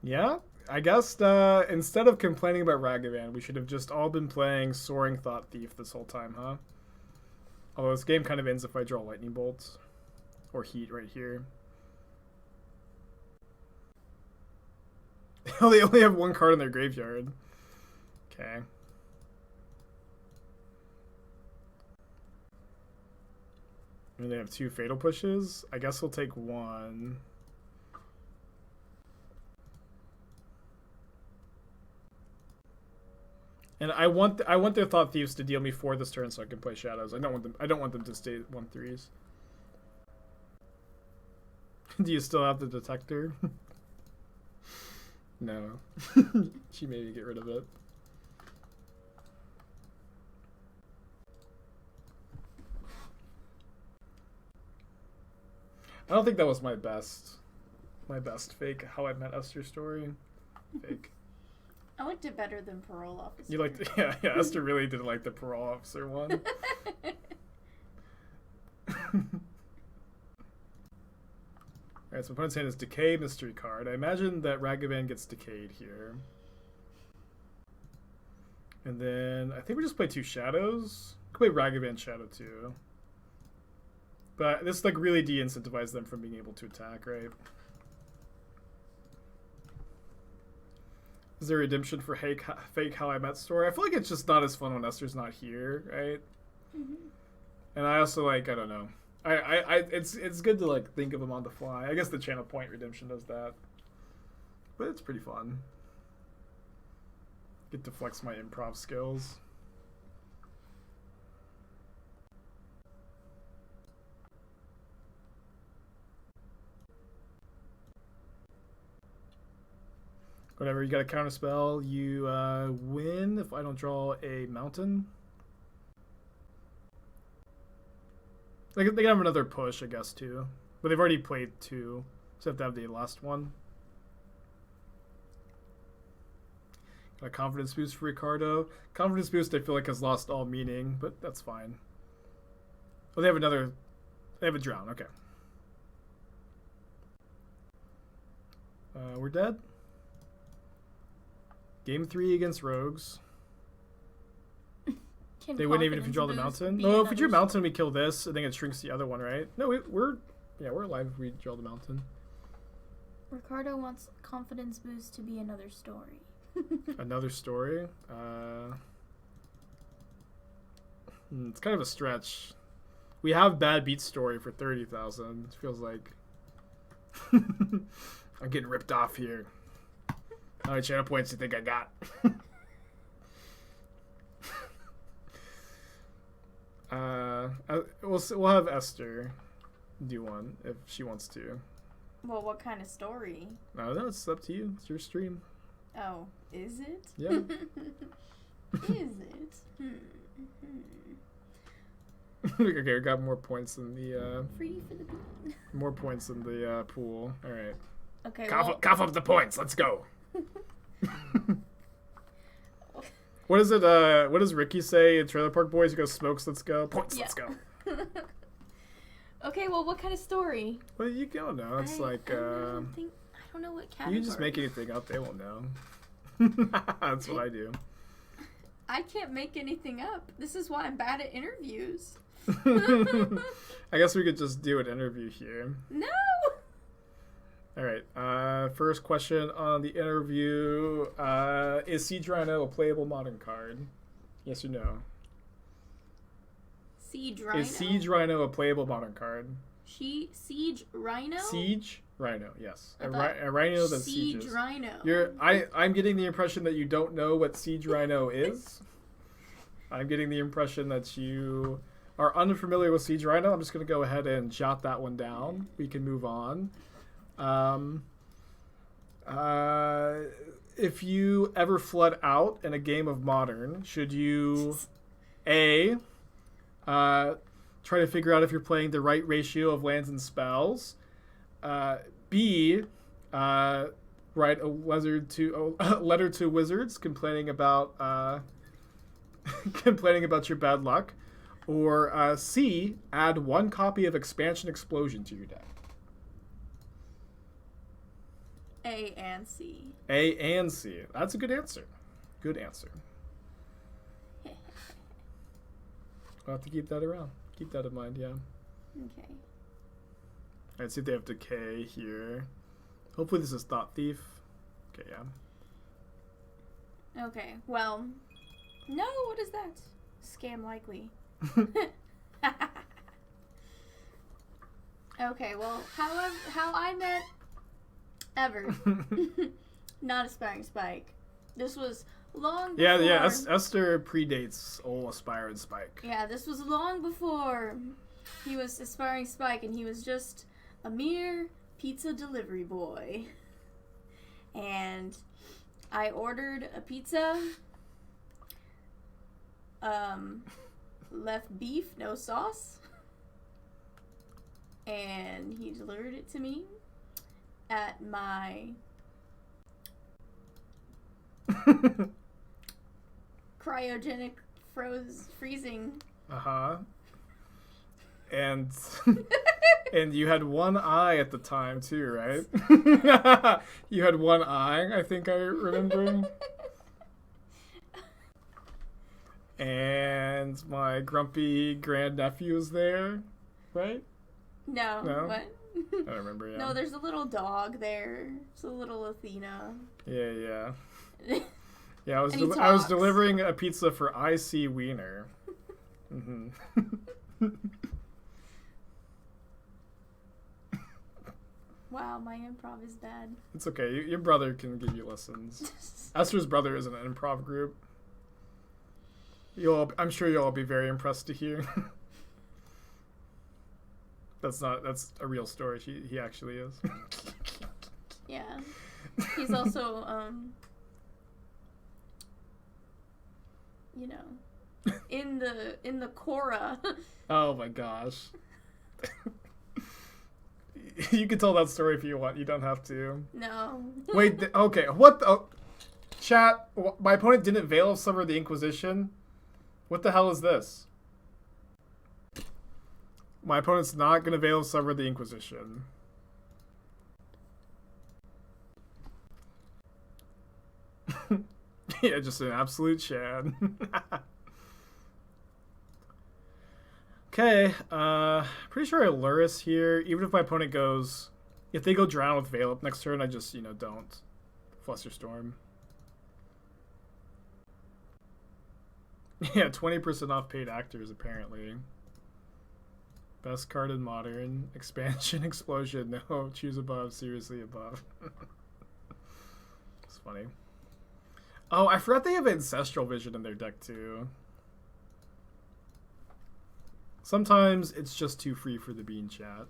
Yeah, I guess instead of complaining about Ragavan, we should have just all been playing Soaring Thought Thief this whole time, huh? Although this game kind of ends if I draw Lightning Bolts. Or Heat right here. They only have 1 card in their graveyard. Okay. And they have 2 Fatal Pushes. I guess we'll take 1. And I want their Thought Thieves to deal me 4 this turn so I can play Shadows. I don't want them to stay 1/3s. Do you still have the detector? No. She made me get rid of it. I don't think that was my best fake How I Met Esther story. Fake. I liked it better than Parole Officer. You liked it? Yeah, Esther really did like the Parole Officer one. Alright, so opponent's hand is Decay Mystery card. I imagine that Ragavan gets decayed here. And then I think we just play 2 Shadows. Could play Ragavan Shadow too. But this like really de-incentivizes them from being able to attack, right? Is there redemption for fake How I Met story? I feel like it's just not as fun when Esther's not here, right? Mm-hmm. And I also like, I don't know. It's good to like think of them on the fly. I guess the Channel Point redemption does that. But it's pretty fun. Get to flex my improv skills. Whatever, you got a counter spell, you win if I don't draw a mountain. They can have another push, I guess, too. But they've already played 2, so they have to have the last one. Got a confidence boost for Ricardo. Confidence boost I feel like has lost all meaning, but that's fine. Oh, they have another... They have a drown, okay. We're dead. Game 3 against Rogues. They win even if you draw the mountain. No, if we drew mountain, we kill this, and then it shrinks the other one, right? No, we're alive if we draw the mountain. Ricardo wants confidence boost to be another story. Another story? It's kind of a stretch. We have bad beat story for 30,000. It feels like I'm getting ripped off here. How many channel points do you think I got? We'll have Esther do one if she wants to. Well, what kind of story? No, it's up to you. It's your stream. Oh, is it? Yeah. Is it? Okay, we got more points in the Free for the bean. more points in the pool. All right. Okay. Cough up the points. Let's go. What is it? What does Ricky say in Trailer Park Boys? He goes, "Smokes, let's go. Points, let's go." Okay, well, what kind of story? Well, you don't know. It's I don't know what category. You just make anything up. They won't know. That's what I do. I can't make anything up. This is why I'm bad at interviews. I guess we could just do an interview here. No! All right. First question on the interview. Is Siege Rhino a playable modern card? Yes or no? Siege Rhino? Is Siege Rhino a playable modern card? Siege Rhino? Siege Rhino, yes. A rhino that sieges. Siege Rhino. I'm getting the impression that you don't know what Siege Rhino is. I'm getting the impression that you are unfamiliar with Siege Rhino. I'm just going to go ahead and jot that one down. We can move on. If you ever flood out in a game of Modern, should you A, try to figure out if you're playing the right ratio of lands and spells, B, write a letter to wizards complaining about your bad luck, or C, add 1 copy of Expansion Explosion to your deck. A and C. A and C. That's a good answer. Good answer. I'll have to keep that around. Keep that in mind, yeah. Okay. Let's see if they have Decay here. Hopefully this is Thought Thief. Okay, yeah. Okay, well... No, what is that? Scam likely. Okay, well, how I met Ever. Not Aspiring Spike. This was long before... Yeah, Esther predates old Aspiring Spike. Yeah, this was long before he was Aspiring Spike, and he was just a mere pizza delivery boy. And I ordered a pizza, left beef, no sauce, and he delivered it to me at my cryogenic freezing. And And you had one eye at the time too, right? You had one eye, I think I remember. And my grumpy grandnephew was there, right? No. What? I don't remember, yeah. No, there's a little dog there. It's a little Athena. Yeah. Yeah, I was I was delivering a pizza for IC Wiener. Mm-hmm. Wow, my improv is bad. It's okay. Your brother can give you lessons. Esther's brother is in an improv group. I'm sure you'll all be very impressed to hear. That's a real story. He actually is. Yeah. He's also, in the Korra. Oh my gosh. You can tell that story if you want. You don't have to. No. Wait, okay. What the... Chat, my opponent didn't Veil of Summer the Inquisition? What the hell is this? My opponent's not going to Veil of Summer the Inquisition. Yeah, just an absolute Chad. Okay, pretty sure I Lurrus here. Even if my opponent goes... If they go Drown with Veil up next turn, I just, don't. Flusterstorm. Yeah, 20% off paid actors, apparently. Best card in Modern. Expansion, Explosion. No, choose above. Seriously above. It's funny. Oh, I forgot they have Ancestral Vision in their deck, too. Sometimes it's just too free for the bean, chat.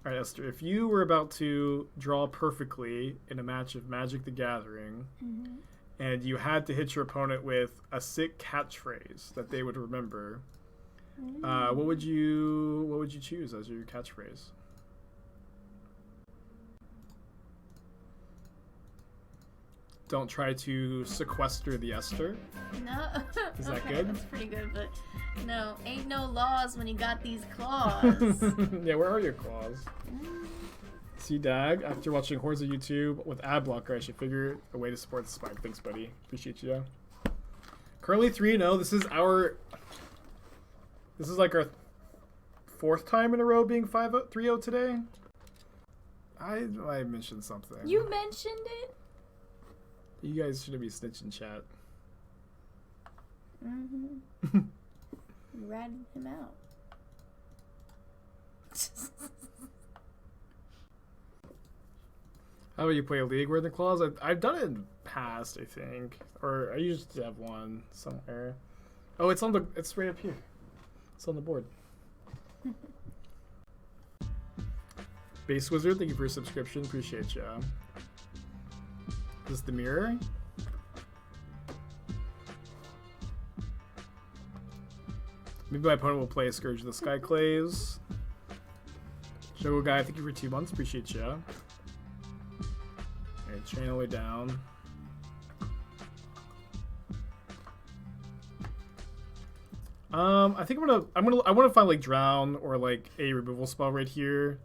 Alright, Esther, if you were about to draw perfectly in a match of Magic the Gathering, and you had to hit your opponent with a sick catchphrase that they would remember, what would you choose as your catchphrase? Don't try to sequester the Esther. No. Is that okay, good? That's pretty good, but no, ain't no laws when you got these claws. Yeah, where are your claws? See, Dag, after watching hordes of YouTube with ad blocker, I should figure a way to support the spike. Thanks, buddy. Appreciate you. Currently 3-0. This is like our fourth time in a row being 3-0 today. I mentioned something. You mentioned it? You guys shouldn't be snitching, chat. You ratted him out. How about you play a league where the claws? I've done it in the past, I think. Or I used to have one somewhere. Oh, it's right up here. It's on the board. Base Wizard, thank you for your subscription. Appreciate ya. Is this the mirror? Maybe my opponent will play a Scourge of the Skyclays. Shogo Guy, thank you for 2 months. Appreciate ya. Alright, chain all the way down. I think I want to find like Drown or like a removal spell right here.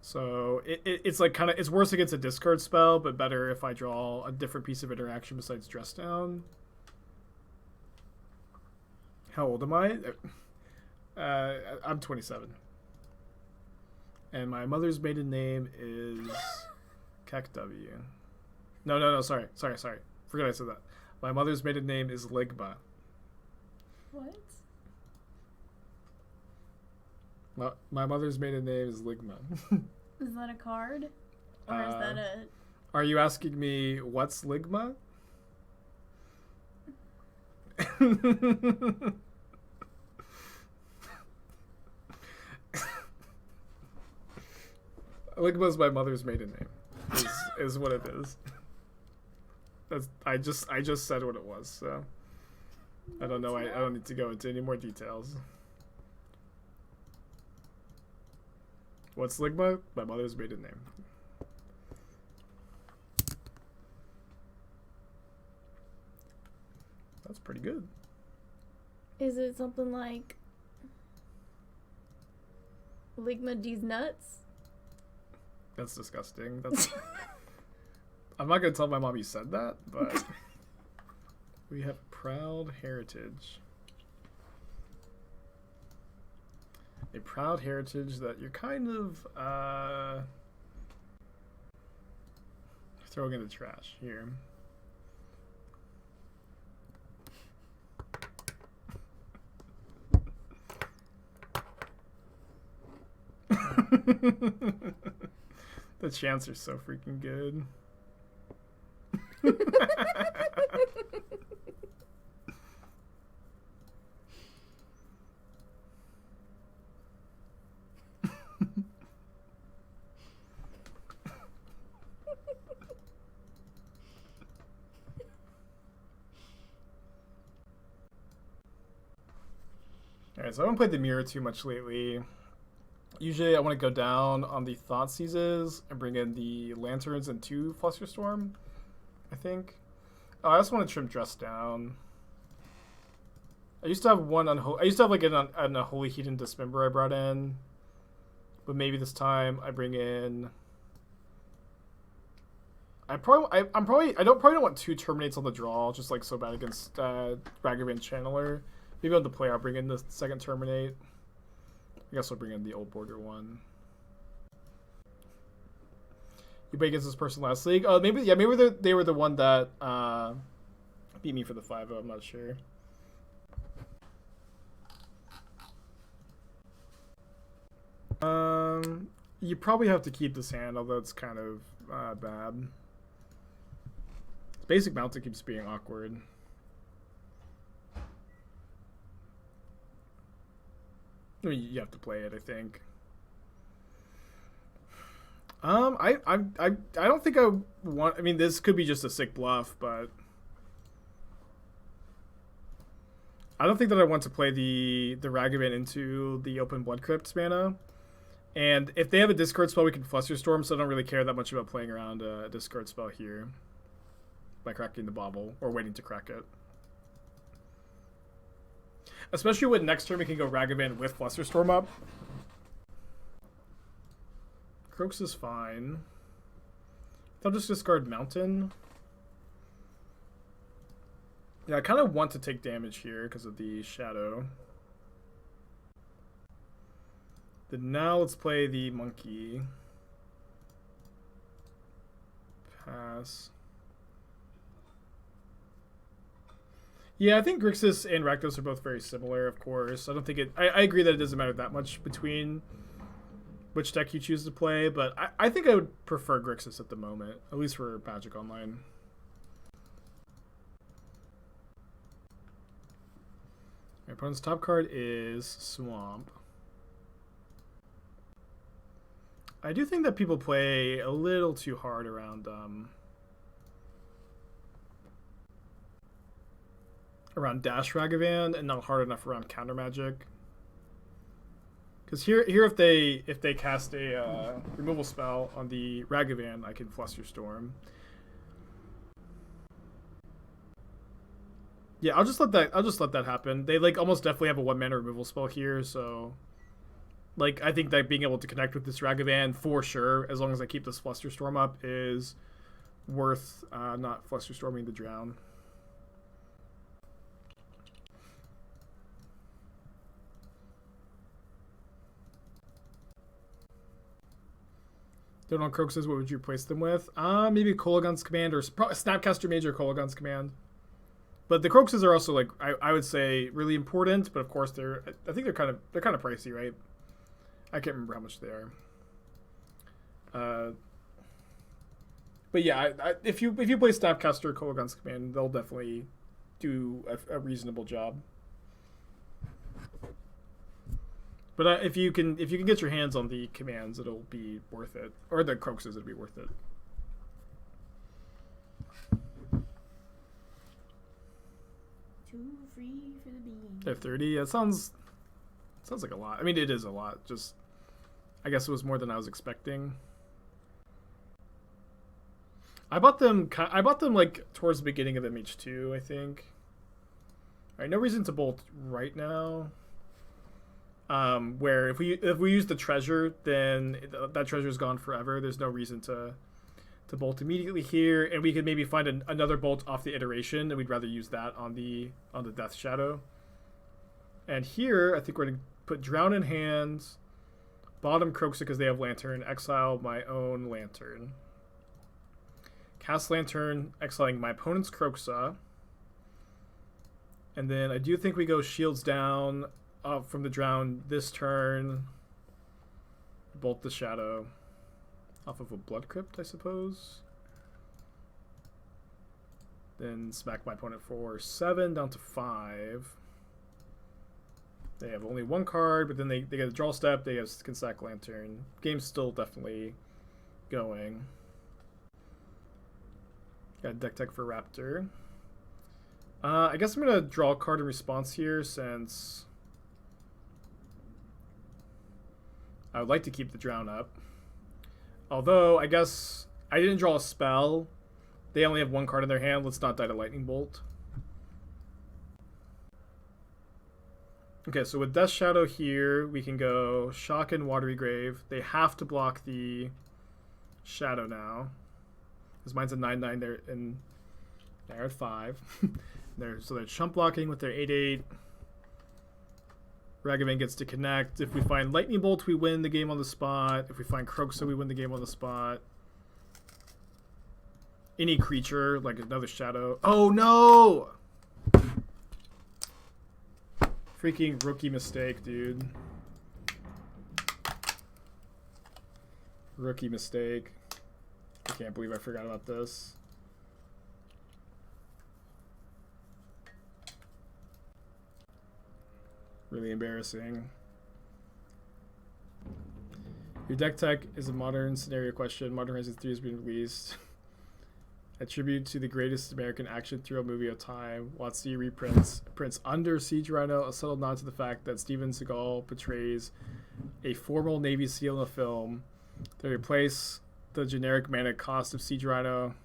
So it's like it's worse against a discard spell, but better if I draw a different piece of interaction besides Dress Down. How old am I? I'm 27. And my mother's maiden name is Kek W. No, sorry. Forgot I said that. My mother's maiden name is Ligma. What? My mother's maiden name is Ligma. Is that a card? Or is that a... Are you asking me what's Ligma? Ligma is my mother's maiden name. Is what it is. I just said what it was, so I don't know. I don't need to go into any more details. What's Ligma? My mother's maiden name. That's pretty good. Is it something like Ligma D's nuts. That's disgusting. That's. I'm not gonna tell my mom you said that, but we have proud heritage. A proud heritage that you're kind of throwing in the trash here. The chants are so freaking good. Alright, so I haven't played the mirror too much lately. Usually I want to go down on the Thoughtseizes and bring in the lanterns and 2 Flusterstorm, I think. Oh, I also want to trim Dress down. I used to have one Unholy... I used to have like an Unholy Heat and Dismember I brought in. But maybe this time I bring in... I probably don't want 2 Terminates on the draw, just like so bad against Ragavan Channeler. Maybe on the play I'll bring in the second Terminate. I guess I'll bring in the old border one. You played against this person last league? Maybe they were the one that beat me for the 5-0. I'm not sure. You probably have to keep this hand, although it's kind of bad. Basic mountain keeps being awkward. I mean, you have to play it, I think. I don't think I want... I mean, this could be just a sick bluff, but... I don't think that I want to play the Ragavan into the open Blood Crypt mana. And if they have a discard spell, we can Flusterstorm, so I don't really care that much about playing around a discard spell here. By cracking the Bauble, or waiting to crack it. Especially when next turn we can go Ragavan with Flusterstorm up. Kroxa is fine. I'll just discard Mountain. Yeah, I kind of want to take damage here because of the Shadow. Then now let's play the Monkey. Pass. Yeah, I think Grixis and Rakdos are both very similar, of course. I don't think it... I agree that it doesn't matter that much between which deck you choose to play, but I think I would prefer Grixis at the moment, at least for Magic Online. My opponent's top card is Swamp. I do think that people play a little too hard around... around Dash Ragavan and not hard enough around Counter Magic. Because here if they cast a removal spell on the Ragavan, I can Flusterstorm. Yeah, I'll just let that happen. They like almost definitely have a 1-mana removal spell here, so like I think that being able to connect with this Ragavan for sure, as long as I keep this Flusterstorm up, is worth not Flusterstorming the Drown. Don't know Kroxas, what would you replace them with? Maybe Kolaghan's Command or Snapcaster Mage or Kolaghan's Command. But the Kroxas are also like I would say really important, but of course I think they're kind of pricey, right? I can't remember how much they are. But yeah, if you play Snapcaster or Kolaghan's Command, they'll definitely do a reasonable job. But if you can get your hands on the commands, it'll be worth it. Or the Kroxas, it'll be worth it. Too free for the beam. They have 30. That sounds like a lot. I mean, it is a lot. Just, I guess it was more than I was expecting. I bought them like towards the beginning of MH2, I think. All right, no reason to bolt right now. where if we use the treasure, then that treasure is gone forever. There's no reason to bolt immediately here, and we could maybe find another bolt off the iteration, and we'd rather use that on the Death Shadow. And here, I think we're gonna put Drown in hand, bottom Kroxa because they have Lantern, exile my own Lantern, cast Lantern, exiling my opponent's Kroxa, and then I do think we go Shields down from the Drown this turn, bolt the Shadow off of a Blood Crypt, I suppose. Then smack my opponent for 7 down to 5. They have only 1 card, but then they get a draw step, they can sack Lantern. Game's still definitely going. Got deck tech for Raptor. I guess I'm going to draw a card in response here, since I would like to keep the Drown up. Although, I guess I didn't draw a spell. They only have 1 card in their hand. Let's not die to Lightning Bolt. Okay, so with Death Shadow here, we can go Shock and Watery Grave. They have to block the Shadow now, because mine's a 9/9. They're at 5. So they're chump blocking with their 8/8. Ragavan gets to connect. If we find Lightning Bolt, we win the game on the spot. If we find Kroxa, we win the game on the spot. Any creature, like another Shadow. Oh no! Freaking rookie mistake, dude. Rookie mistake. I can't believe I forgot about this. Really embarrassing. Your deck tech is a modern scenario question. Modern Horizons 3 has been released. A tribute to the greatest American action thrill movie of time. WotC prints Under Siege Rhino, a subtle nod to the fact that Steven Seagal portrays a formal Navy SEAL in a film. They replace the generic mana cost of Siege Rhino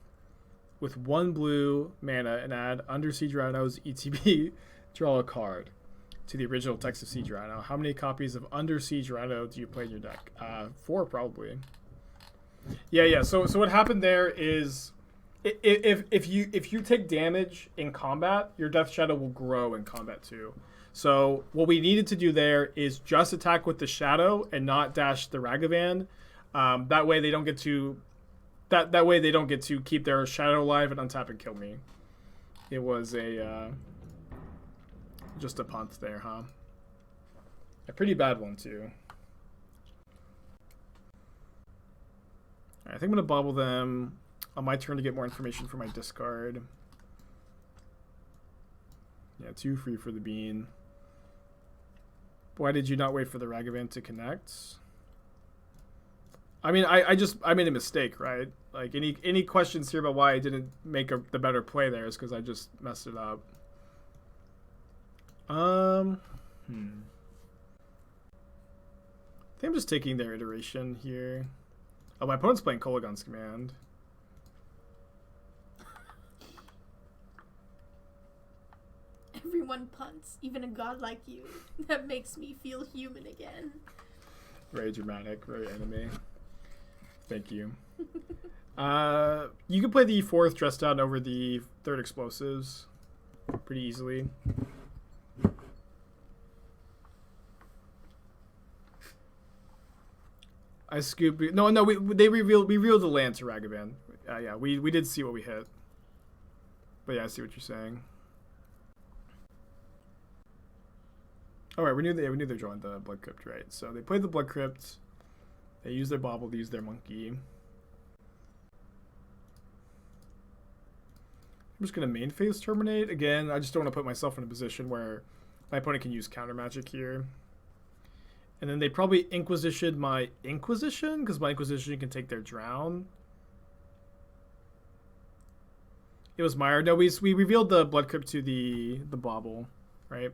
with 1 blue mana and add Under Siege Rhino's ETB, draw a card, to the original text of Siege Rhino. How many copies of Under Siege Rhino do you play in your deck? 4 probably. Yeah. So what happened there is, if you take damage in combat, your Death Shadow will grow in combat too. So what we needed to do there is just attack with the Shadow and not dash the Ragavan. That way they don't get to that way they don't get to keep their Shadow alive and untap and kill me. It was just a punt there, huh? A pretty bad one too. Alright, I think I'm gonna bauble them on my turn to get more information for my discard. Yeah, 2 free for the bean. Why did you not wait for the Ragavan to connect? I mean, I made a mistake, right? Like, any questions here about why I didn't make the better play there is because I just messed it up. I think I'm just taking their iteration here. Oh, my opponent's playing Kolaghan's Command. Everyone punts, even a god like you. That makes me feel human again. Very dramatic, very anime. Thank you. You can play the 4th Dress Down over the 3rd Explosives pretty easily. I scooped. No. We revealed the land to Ragavan. Yeah, we did see what we hit. But yeah, I see what you're saying. All right, we knew they're drawing the Blood Crypt, right? So they played the Blood Crypt. They used their Bauble. They used their Monkey. I'm just gonna main phase Terminate again. I just don't want to put myself in a position where my opponent can use counter magic here. And then they probably Inquisitioned my Inquisition, because my Inquisition can take their Drown. It was Mire. No, we revealed the Blood Crypt to the Bauble, right?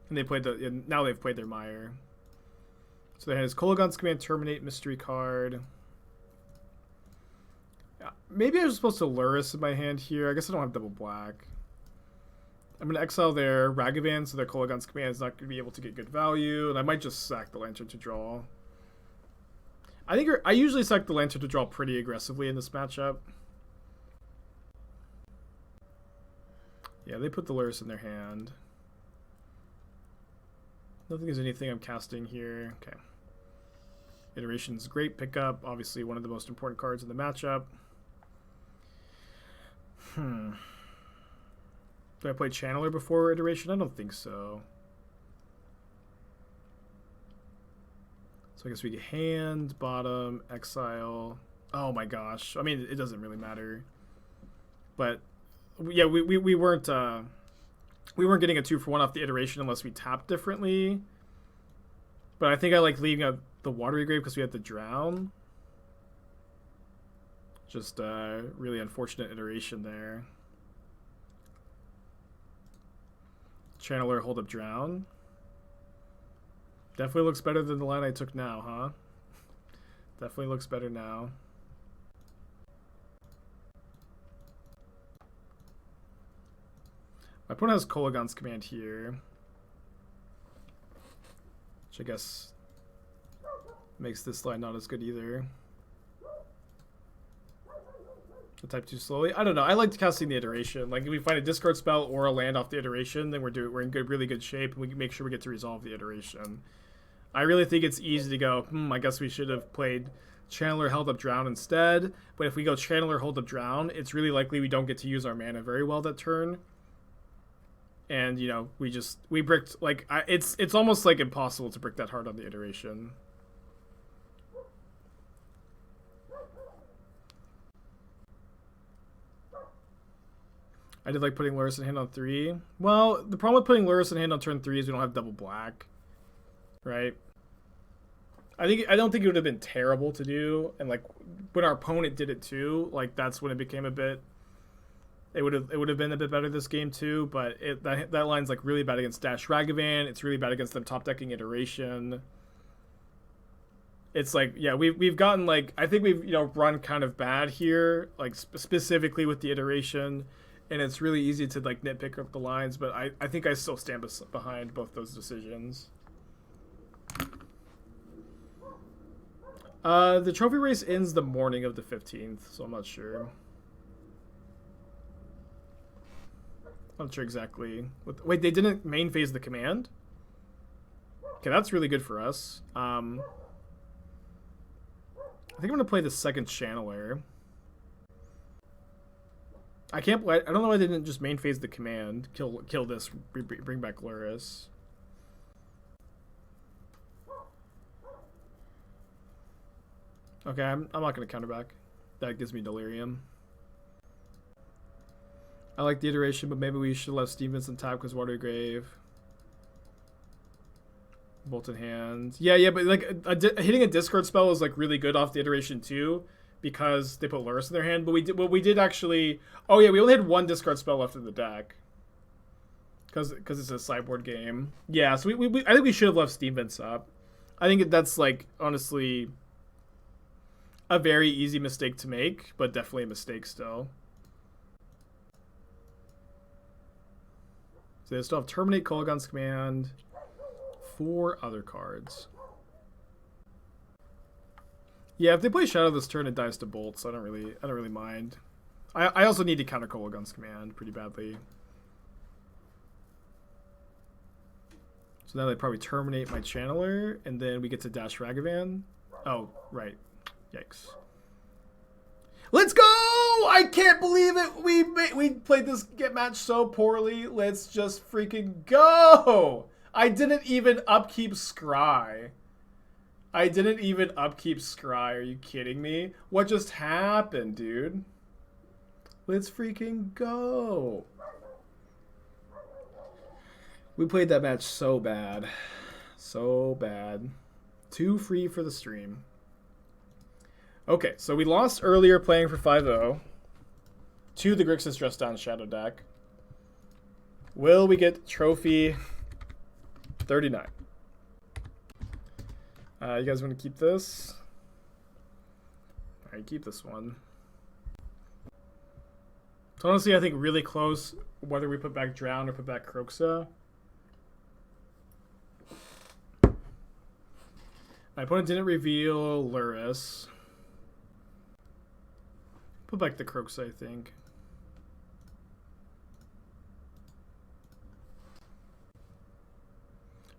And they played now they've played their Mire. So they had his Kolaghan's Command, Terminate, mystery card. Yeah, maybe I was supposed to Lurrus in my hand here. I guess I don't have double black. I'm going to exile their Ragavan so their Kolaghan's Command is not going to be able to get good value. And I might just sack the Lantern to draw. I usually sack the Lantern to draw pretty aggressively in this matchup. Yeah, they put the Lurrus in their hand. I don't think there's anything I'm casting here. Okay. Iteration's great pickup. Obviously one of the most important cards in the matchup. Do I play Channeler before Iteration? I don't think so. So I guess we get hand, bottom, exile. Oh my gosh. I mean, it doesn't really matter. But yeah, we weren't getting a 2-for-1 off the Iteration unless we tapped differently. But I think I like leaving out the Watery Grave because we had to drown. Just really unfortunate Iteration there. Channeler, hold up, drown. Definitely looks better than the line I took now, huh? Definitely looks better now. My opponent has Kolaghan's Command here, which I guess makes this line not as good either. The type 2 slowly. I don't know. I liked casting the Iteration. Like if we find a discard spell or a land off the Iteration, then we're in really good shape, and we can make sure we get to resolve the Iteration. I really think it's easy to go, I guess we should have played Channeler, held up, drown instead. But if we go Channeler, hold up, drown, it's really likely we don't get to use our mana very well that turn. And you know, we bricked, like it's almost like impossible to brick that hard on the Iteration. I did like putting Lurrus in hand on 3. Well, the problem with putting Lurrus in hand on turn 3 is we don't have double black, right? I don't think it would have been terrible to do, and like when our opponent did it too, like that's when it became a bit. It would have been a bit better this game too, but that line's like really bad against Dash Ragavan. It's really bad against them top decking Iteration. It's like, yeah, we've gotten like, I think we've run kind of bad here, like specifically with the Iteration. And it's really easy to like nitpick up the lines, but I think I still stand behind both those decisions. The trophy race ends the morning of the 15th, so I'm not sure. I'm not sure exactly. Wait, they didn't main phase the command? Okay, that's really good for us. I think I'm gonna play the second Channeler. I don't know why they didn't just main phase the command, kill this, bring back Lurrus. Okay, I'm not gonna counter back. That gives me delirium. I like the Iteration, but maybe we should let Steve Vincent tap because Watery Grave. Bolted hand. Yeah, but like hitting a discard spell is like really good off the Iteration too, because they put Lurrus in their hand. But we did actually. Oh yeah, we only had one discard spell left in the deck. Because it's a sideboard game. Yeah, so I think we should have left Steam Vents up. I think that's like honestly a very easy mistake to make, but definitely a mistake still. So they still have Terminate, Kolaghan's Command, 4 other cards. Yeah, if they play Shadow this turn, it dies to Bolt, so I don't really mind. I also need to counter Kolaghan's Command pretty badly. So now they probably terminate my Channeler, and then we get to dash Ragavan. Oh, right. Yikes. Let's go! I can't believe it! We played this match so poorly. Let's just freaking go! I didn't even upkeep Scry. Are you kidding me? What just happened, dude? Let's freaking go. We played that match so bad. So bad. Too free for the stream. Okay, so we lost earlier playing for 5-0 to the Grixis Dress Down Shadow deck. Will we get trophy 39? You guys want to keep this? Alright, keep this one. So honestly, I think really close whether we put back Drown or put back Kroxa. My opponent didn't reveal Lurrus. Put back the Kroxa, I think.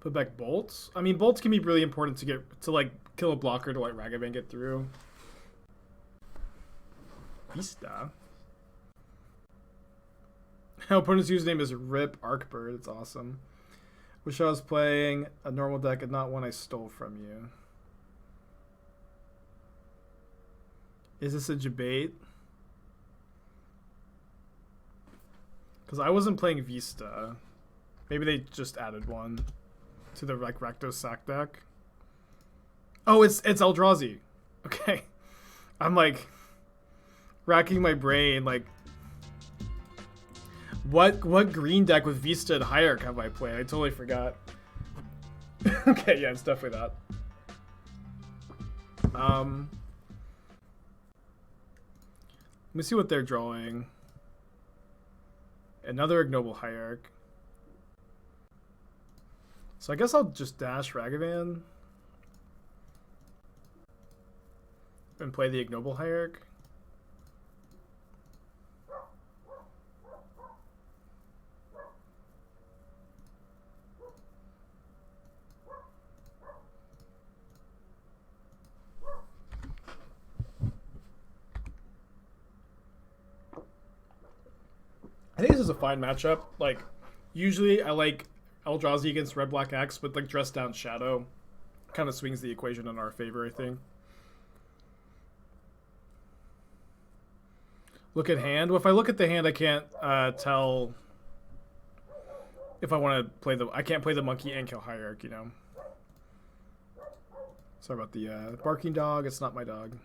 Put back bolts. I mean, bolts can be really important to like kill a blocker to let Ragavan get through. Vista. Opponent's username is Rip Arcbird. It's awesome. Wish I was playing a normal deck and not one I stole from you. Is this a debate? Because I wasn't playing Vista. Maybe they just added one to the like Rakdos sack deck. Oh, it's Eldrazi. Okay. I'm like racking my brain like what green deck with Vista and Hierarch have I played? I totally forgot. Okay, yeah, it's definitely that. Let me see what they're drawing. Another Ignoble Hierarch. So I guess I'll just dash Ragavan and play the Ignoble Hierarch. I think this is a fine matchup. Like, usually I like Eldrazi against Red Black X, but like Dress Down Shadow kind of swings the equation in our favor, I think. Look at hand. Well, if I look at the hand, I can't tell if I want to play I can't play the monkey and kill Hierarch, you know. Sorry about the barking dog. It's not my dog.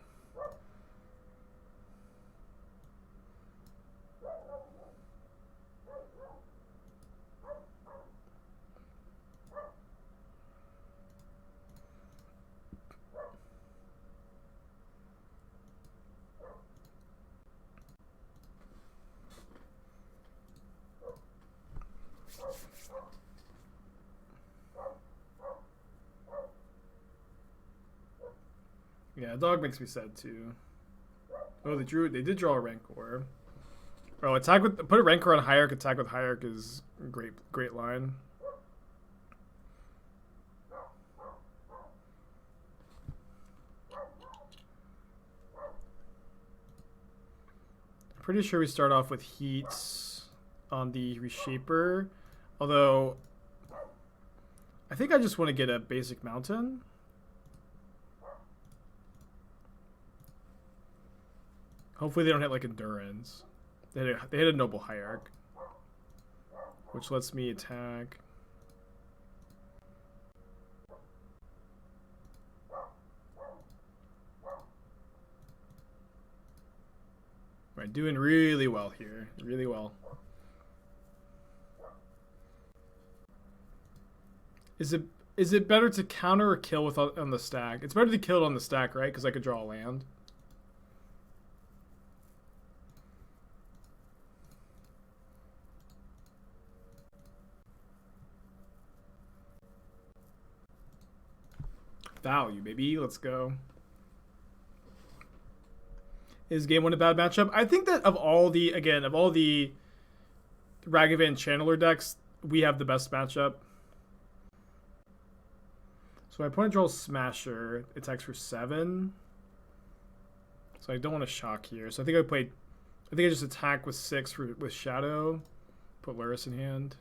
Yeah, dog makes me sad too. Oh, they did draw a Rancor. Oh, put a Rancor on Hierarch, attack with Hierarch is a great line. I'm pretty sure we start off with Heats on the Reshaper. Although, I think I just want to get a basic mountain. Hopefully they don't hit like Endurance. They hit a Noble Hierarch, which lets me attack. Right, doing really well here. Really well. Is it better to counter or kill on the stack? It's better to kill it on the stack, right? Because I could draw a land. Value, baby. Let's go. Is game one a bad matchup? I think that of all the Ragavan Channeler decks, we have the best matchup. So my opponent draws Smasher. It attacks for 7. So I don't want to shock here. So I think I just attack with 6 with Shadow. Put Lurrus in hand.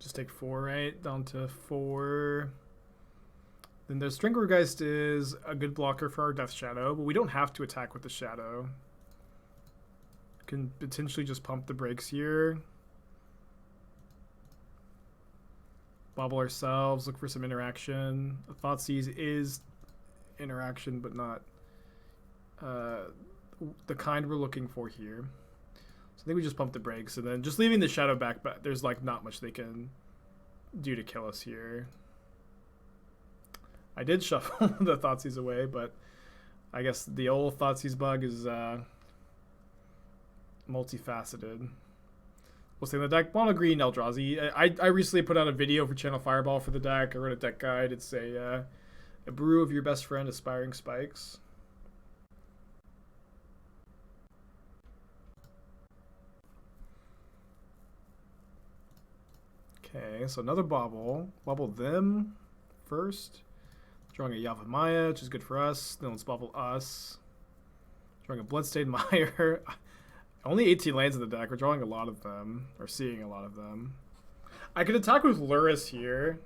Just take 4, right? Down to 4. Then the Stranglegeist is a good blocker for our Death Shadow, but we don't have to attack with the Shadow. Can potentially just pump the brakes here. Bauble ourselves, look for some interaction. Thoughtseize is interaction, but not the kind we're looking for here. So I think we just pump the brakes and then just leaving the shadow back, but there's like not much they can do to kill us here. I did shuffle the Thoughtseize away, but I guess the old Thoughtseize bug is multifaceted. We'll say the deck, Mono Green Eldrazi. I recently put out a video for Channel Fireball for the deck. I wrote a deck guide. It's a brew of your best friend, Aspiring Spikes. Okay, so another Bauble. Bauble them first. Drawing a Alpine Moon, which is good for us. Then let's Bauble us. Drawing a Bloodstained Mire. Only 18 lands in the deck. We're drawing a lot of them. Or seeing a lot of them. I could attack with Lurrus here.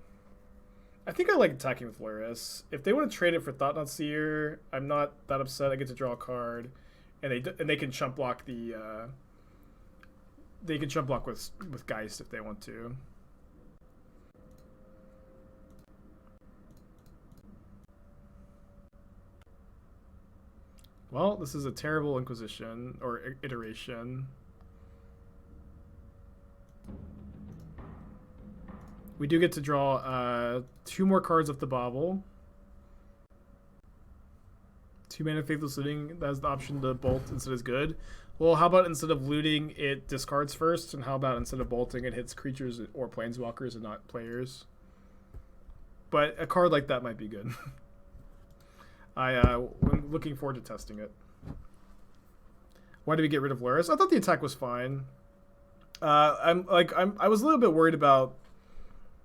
I think I like attacking with Lurrus. If they want to trade it for Thoughtseize, I'm not that upset. I get to draw a card. And they can chump block the... they can chump block with Geist if they want to. Well, this is a terrible Inquisition, or iteration. We do get to draw 2 more cards off the Bauble. 2 mana Faithless Looting, that has the option to bolt instead is good. Well, how about instead of looting, it discards first? And how about instead of bolting, it hits creatures or planeswalkers and not players? But a card like that might be good. I'm looking forward to testing it. Why did we get rid of Lurrus? I thought the attack was fine. I was a little bit worried about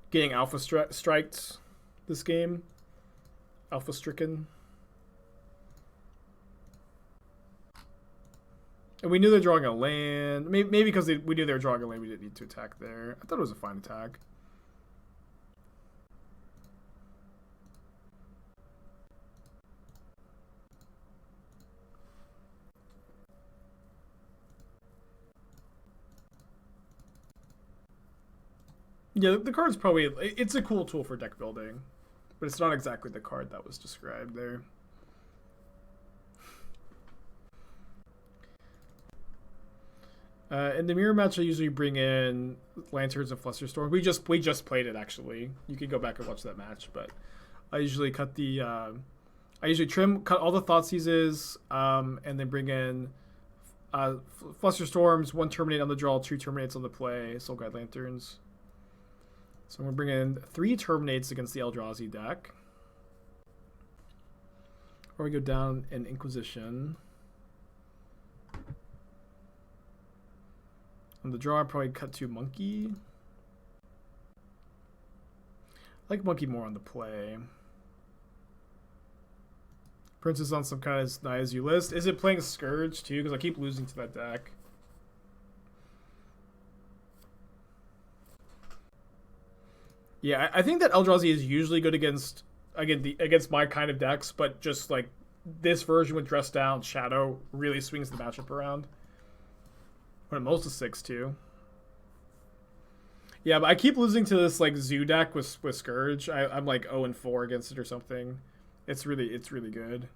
getting alpha striked this game. Alpha stricken. And we knew they were drawing a land. Maybe because we knew they were drawing a land, we didn't need to attack there. I thought it was a fine attack. Yeah, the card's probably... It's a cool tool for deck building. But it's not exactly the card that was described there. In the mirror match, I usually bring in Lanterns and Flusterstorm. We just played it, actually. You can go back and watch that match. But I usually cut the... I usually cut all the Thoughtseizes, and then bring in Flusterstorms, 1 Terminate on the draw, 2 Terminates on the play, Soul Guide Lanterns. So I'm going to bring in 3 Terminates against the Eldrazi deck. Or we go down in Inquisition. On the draw, I'll probably cut 2 Monkey. I like Monkey more on the play. Princess on some kind of Nyazu list. Is it playing Scourge too? Because I keep losing to that deck. Yeah, I think that Eldrazi is usually good against my kind of decks, but just like this version with Dress Down Shadow really swings the matchup around. When it most is 6 too. Yeah, but I keep losing to this like Zoo deck with Scourge. I'm like 0-4 against it or something. It's really good.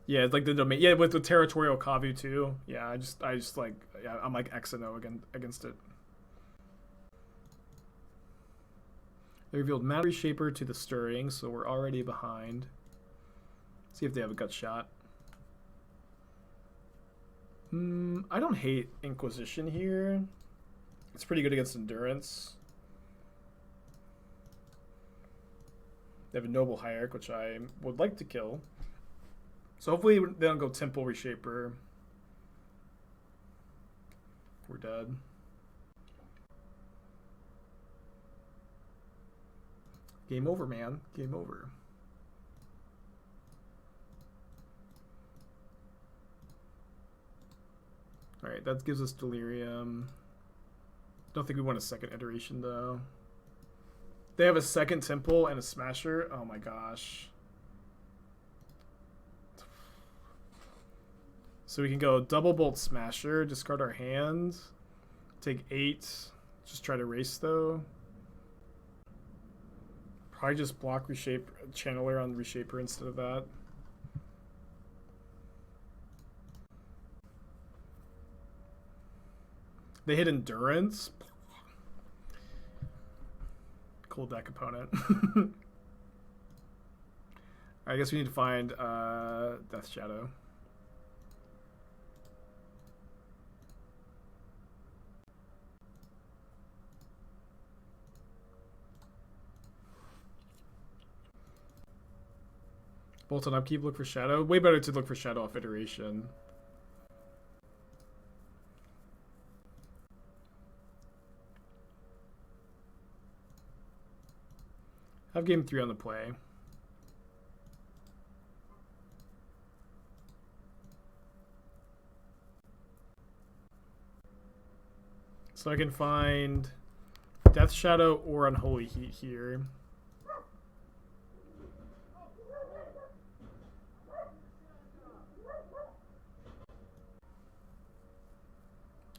Yeah, it's like the domain. Yeah, with the Territorial Kavu too. Yeah, I just like I'm like X and O against it. They revealed Mad Reshaper to the Stirring, so we're already behind. See if they have a gut shot. I don't hate Inquisition here. It's pretty good against Endurance. They have a Noble Hierarch, which I would like to kill. So hopefully they don't go Temple Reshaper. We're dead. Game over, man. Game over. Alright, that gives us Delirium. Don't think we want a second iteration, though. They have a second Temple and a Smasher. Oh my gosh. So we can go Double Bolt Smasher, discard our hand, take 8, just try to race, though. Probably just block Channeler on Reshaper instead of that. They hit Endurance. Cool deck opponent. I guess we need to find Death Shadow. Bolt on upkeep, look for Shadow. Way better to look for Shadow off Iteration. Have game 3 on the play. So I can find Death Shadow or Unholy Heat here.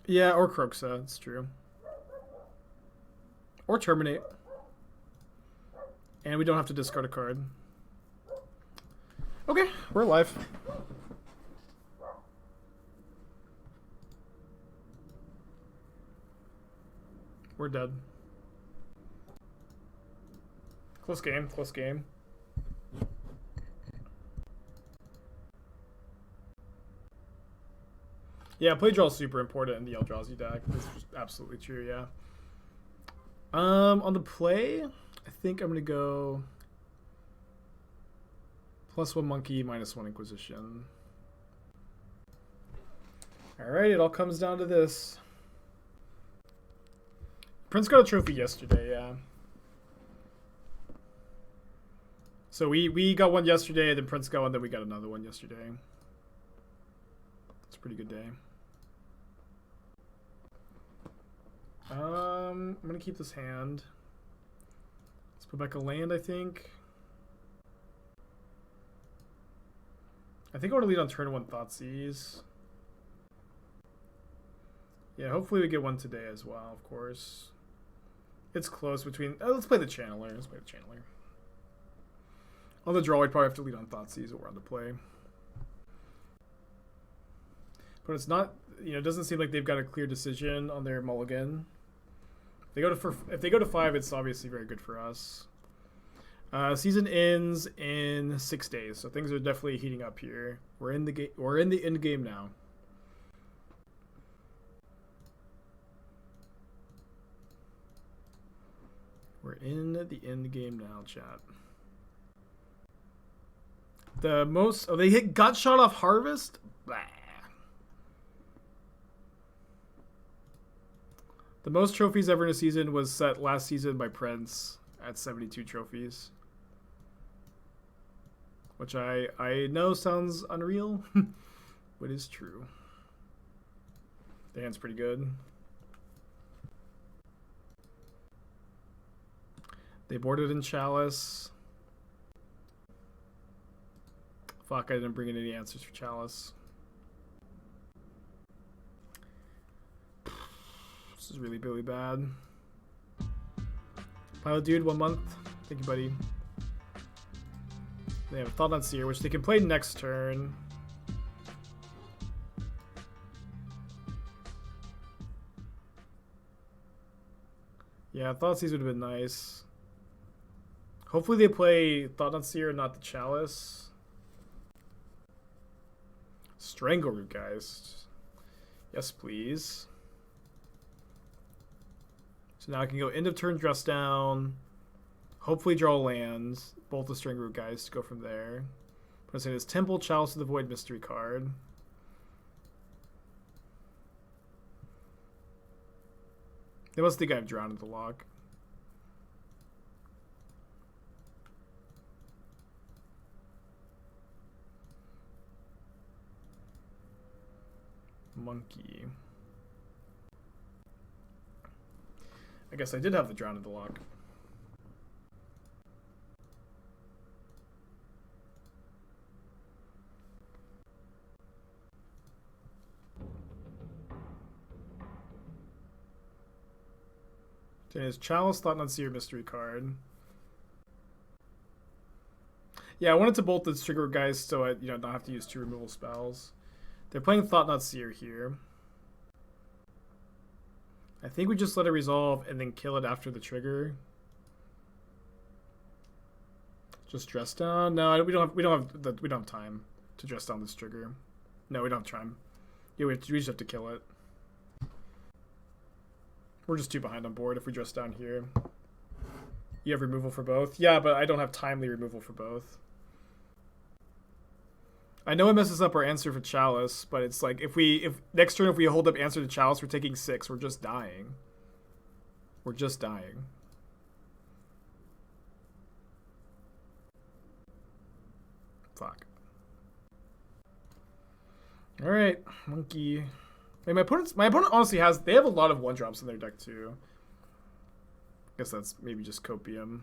Yeah, or Kroxa, that's true. Or Terminate. And we don't have to discard a card. Okay, we're alive. We're dead. Close game, close game. Yeah, play draw is super important in the Eldrazi deck. This is absolutely true, yeah. On the play, I think I'm gonna go +1 Monkey, -1 Inquisition. Alright, it all comes down to this. Prince got a trophy yesterday, yeah. So we got one yesterday, then Prince got one, then we got another one yesterday. It's a pretty good day. I'm gonna keep this hand. Let's put back a land, I think. I think I want to lead on turn 1 Thoughtseize. Yeah, hopefully we get one today as well, of course. It's close between... let's play the Channeler. Let's play the Channeler. On the draw, we'd probably have to lead on Thoughtseize or on the play. But it's not... You know, it doesn't seem like they've got a clear decision on their mulligan. If they go to 5, it's obviously very good for us. Season ends in 6 days, so things are definitely heating up here. We're in the end game now. We're in the end game now, chat. The most... Oh, they hit Gutshot off Harvest? Blah. The most trophies ever in a season was set last season by Prince at 72 trophies. Which I know sounds unreal, but is true. The hand's pretty good. They boarded in Chalice. Fuck, I didn't bring in any answers for Chalice. This is really, really bad. Pilot Dude, 1 month. Thank you, buddy. They have a Thoughtseize, which they can play next turn. Yeah, Thoughtleize would have been nice. Hopefully they play Thoughtseize, not the Chalice. Strangleroot, guys. Yes, please. So now I can go end of turn, dress down. Hopefully draw lands. Both the Strangleroot guys to go from there. I'm going to say this Temple, Chalice of the Void mystery card. They must think I've drowned the Loch. Monkey. I guess I did have the Drown of the Loch. Then his Chalice, Thoughtseize mystery card. Yeah, I wanted to bolt the trigger guys so I don't have to use 2 removal spells. They're playing Thoughtseize here. I think we just let it resolve and then kill it after the trigger. Just dress down. No, we don't have time to dress down this trigger. No, we don't have time. Yeah, we just have to kill it. We're just too behind on board if we dress down here. You have removal for both? Yeah, but I don't have timely removal for both. I know it messes up our answer for Chalice, but it's like if next turn if we hold up answer to Chalice, we're taking 6. We're just dying. We're just dying. Fuck. All right, monkey. I mean, my opponent honestly they have a lot of 1-drops in their deck too. I guess that's maybe just copium.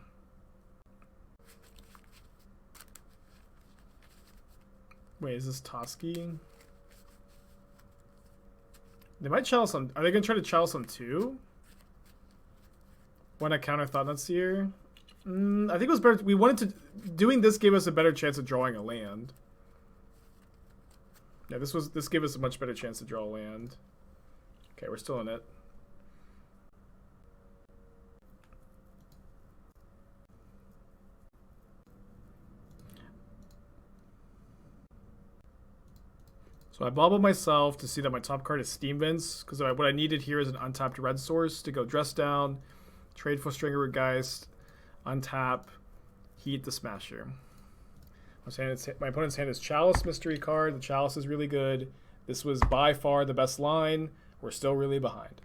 Wait, is this Toski? They might chalice on. Are they gonna try to chalice on 2? Why not counter Thought Seer? I think it was better. We wanted to. Doing this gave us a better chance of drawing a land. Yeah, this gave us a much better chance to draw a land. Okay, we're still in it. So I bauble myself to see that my top card is Steam Vince, because what I needed here is an untapped red source to go dress down, trade for Stringer Geist, untap, heat the Smasher. My opponent's hand is Chalice Mystery card. The Chalice is really good. This was by far the best line. We're still really behind.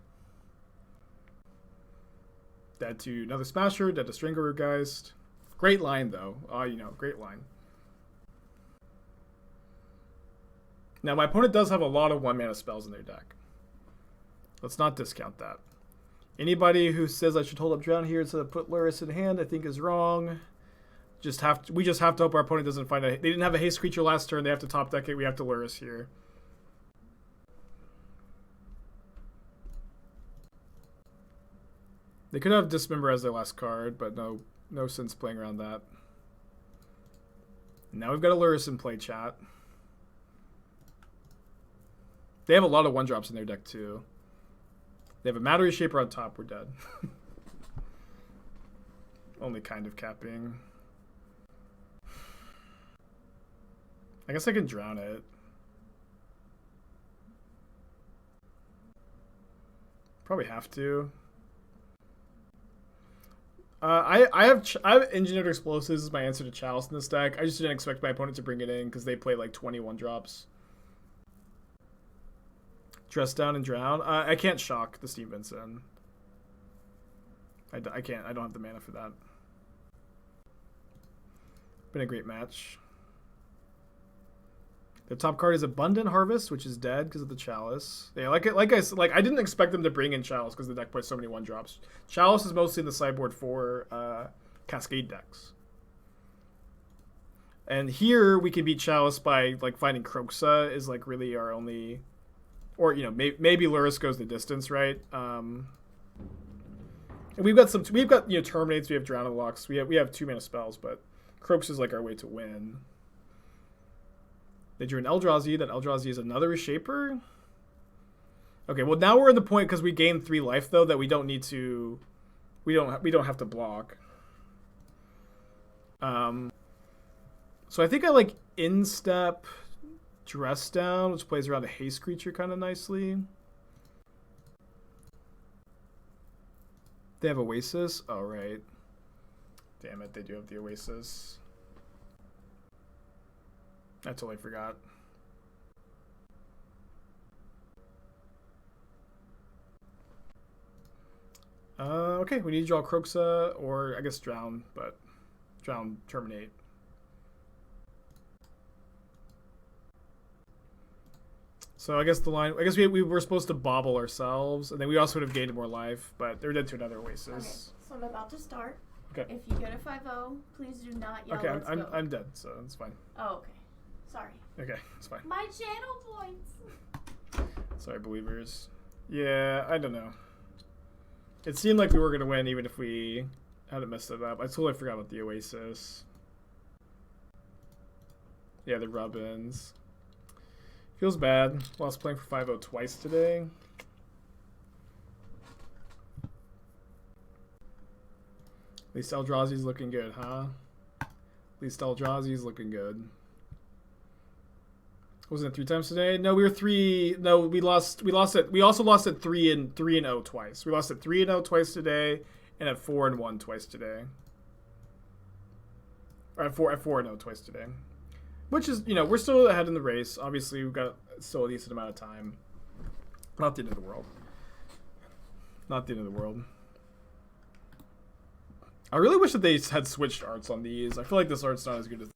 Dead to another Smasher, dead to Stringer Geist. Great line though. Great line. Now, my opponent does have a lot of 1-mana spells in their deck. Let's not discount that. Anybody who says I should hold up Drown here instead of put Lurrus in hand, I think is wrong. We just have to hope our opponent doesn't find they didn't have a haste creature last turn. They have to top deck it. We have to Lurrus here. They could have Dismember as their last card, but no sense playing around that. Now we've got a Lurrus in play, chat. They have a lot of 1-drops in their deck, too. They have a Matter Shaper on top. We're dead. Only kind of capping. I guess I can drown it. Probably have to. I have Engineered Explosives as my answer to Chalice in this deck. I just didn't expect my opponent to bring it in because they play like 21 drops. Dress down and drown. I can't shock the Steam Vincent. I can't. I don't have the mana for that. Been a great match. The top card is Abundant Harvest, which is dead because of the Chalice. Yeah, I didn't expect them to bring in Chalice because the deck plays so many 1-drops. Chalice is mostly in the sideboard for Cascade decks. And here we can beat Chalice by like finding Kroxa is like really our only. Or, maybe Lurrus goes the distance, right? And we've got Terminates, we have Drowned Locks, we have 2-mana spells, but Kroxa is like our way to win. They drew an Eldrazi. That Eldrazi is another Reshaper. Okay, well now we're in the point because we gained 3 life though that we don't need to. We don't have to block. So I think I like Instep. Dress Down, which plays around a haste creature kind of nicely. They have Oasis. Oh, right. Damn it, they do have the Oasis. I totally forgot. Okay, we need to draw Kroxa, or I guess Drown, but Drown, Terminate. So I guess we were supposed to bauble ourselves, and then we also would have gained more life, but they're dead to another Oasis. Okay, so I'm about to start. Okay. If you get a 5-0, please do not yell. Okay, let's go. I'm dead, so it's fine. Oh, okay. Sorry. Okay, it's fine. My channel points. Sorry, believers. Yeah, I don't know. It seemed like we were gonna win even if we hadn't messed it up. I totally forgot about the Oasis. Yeah, the Rubbins. Feels bad. Lost playing for 5-0 twice today. At least Eldrazi's looking good, huh? At least Eldrazi's looking good. Wasn't it 3 times today? No, we were 3. No, we lost it. We also lost at 3 and 0 twice. We lost at 3 and 0 twice today, and at 4 and 1 twice today. Or at 4 and 0 twice today. Which is, you know, we're still ahead in the race. Obviously, we've got still a decent amount of time. Not the end of the world. Not the end of the world. I really wish that they had switched arts on these. I feel like this art's not as good as...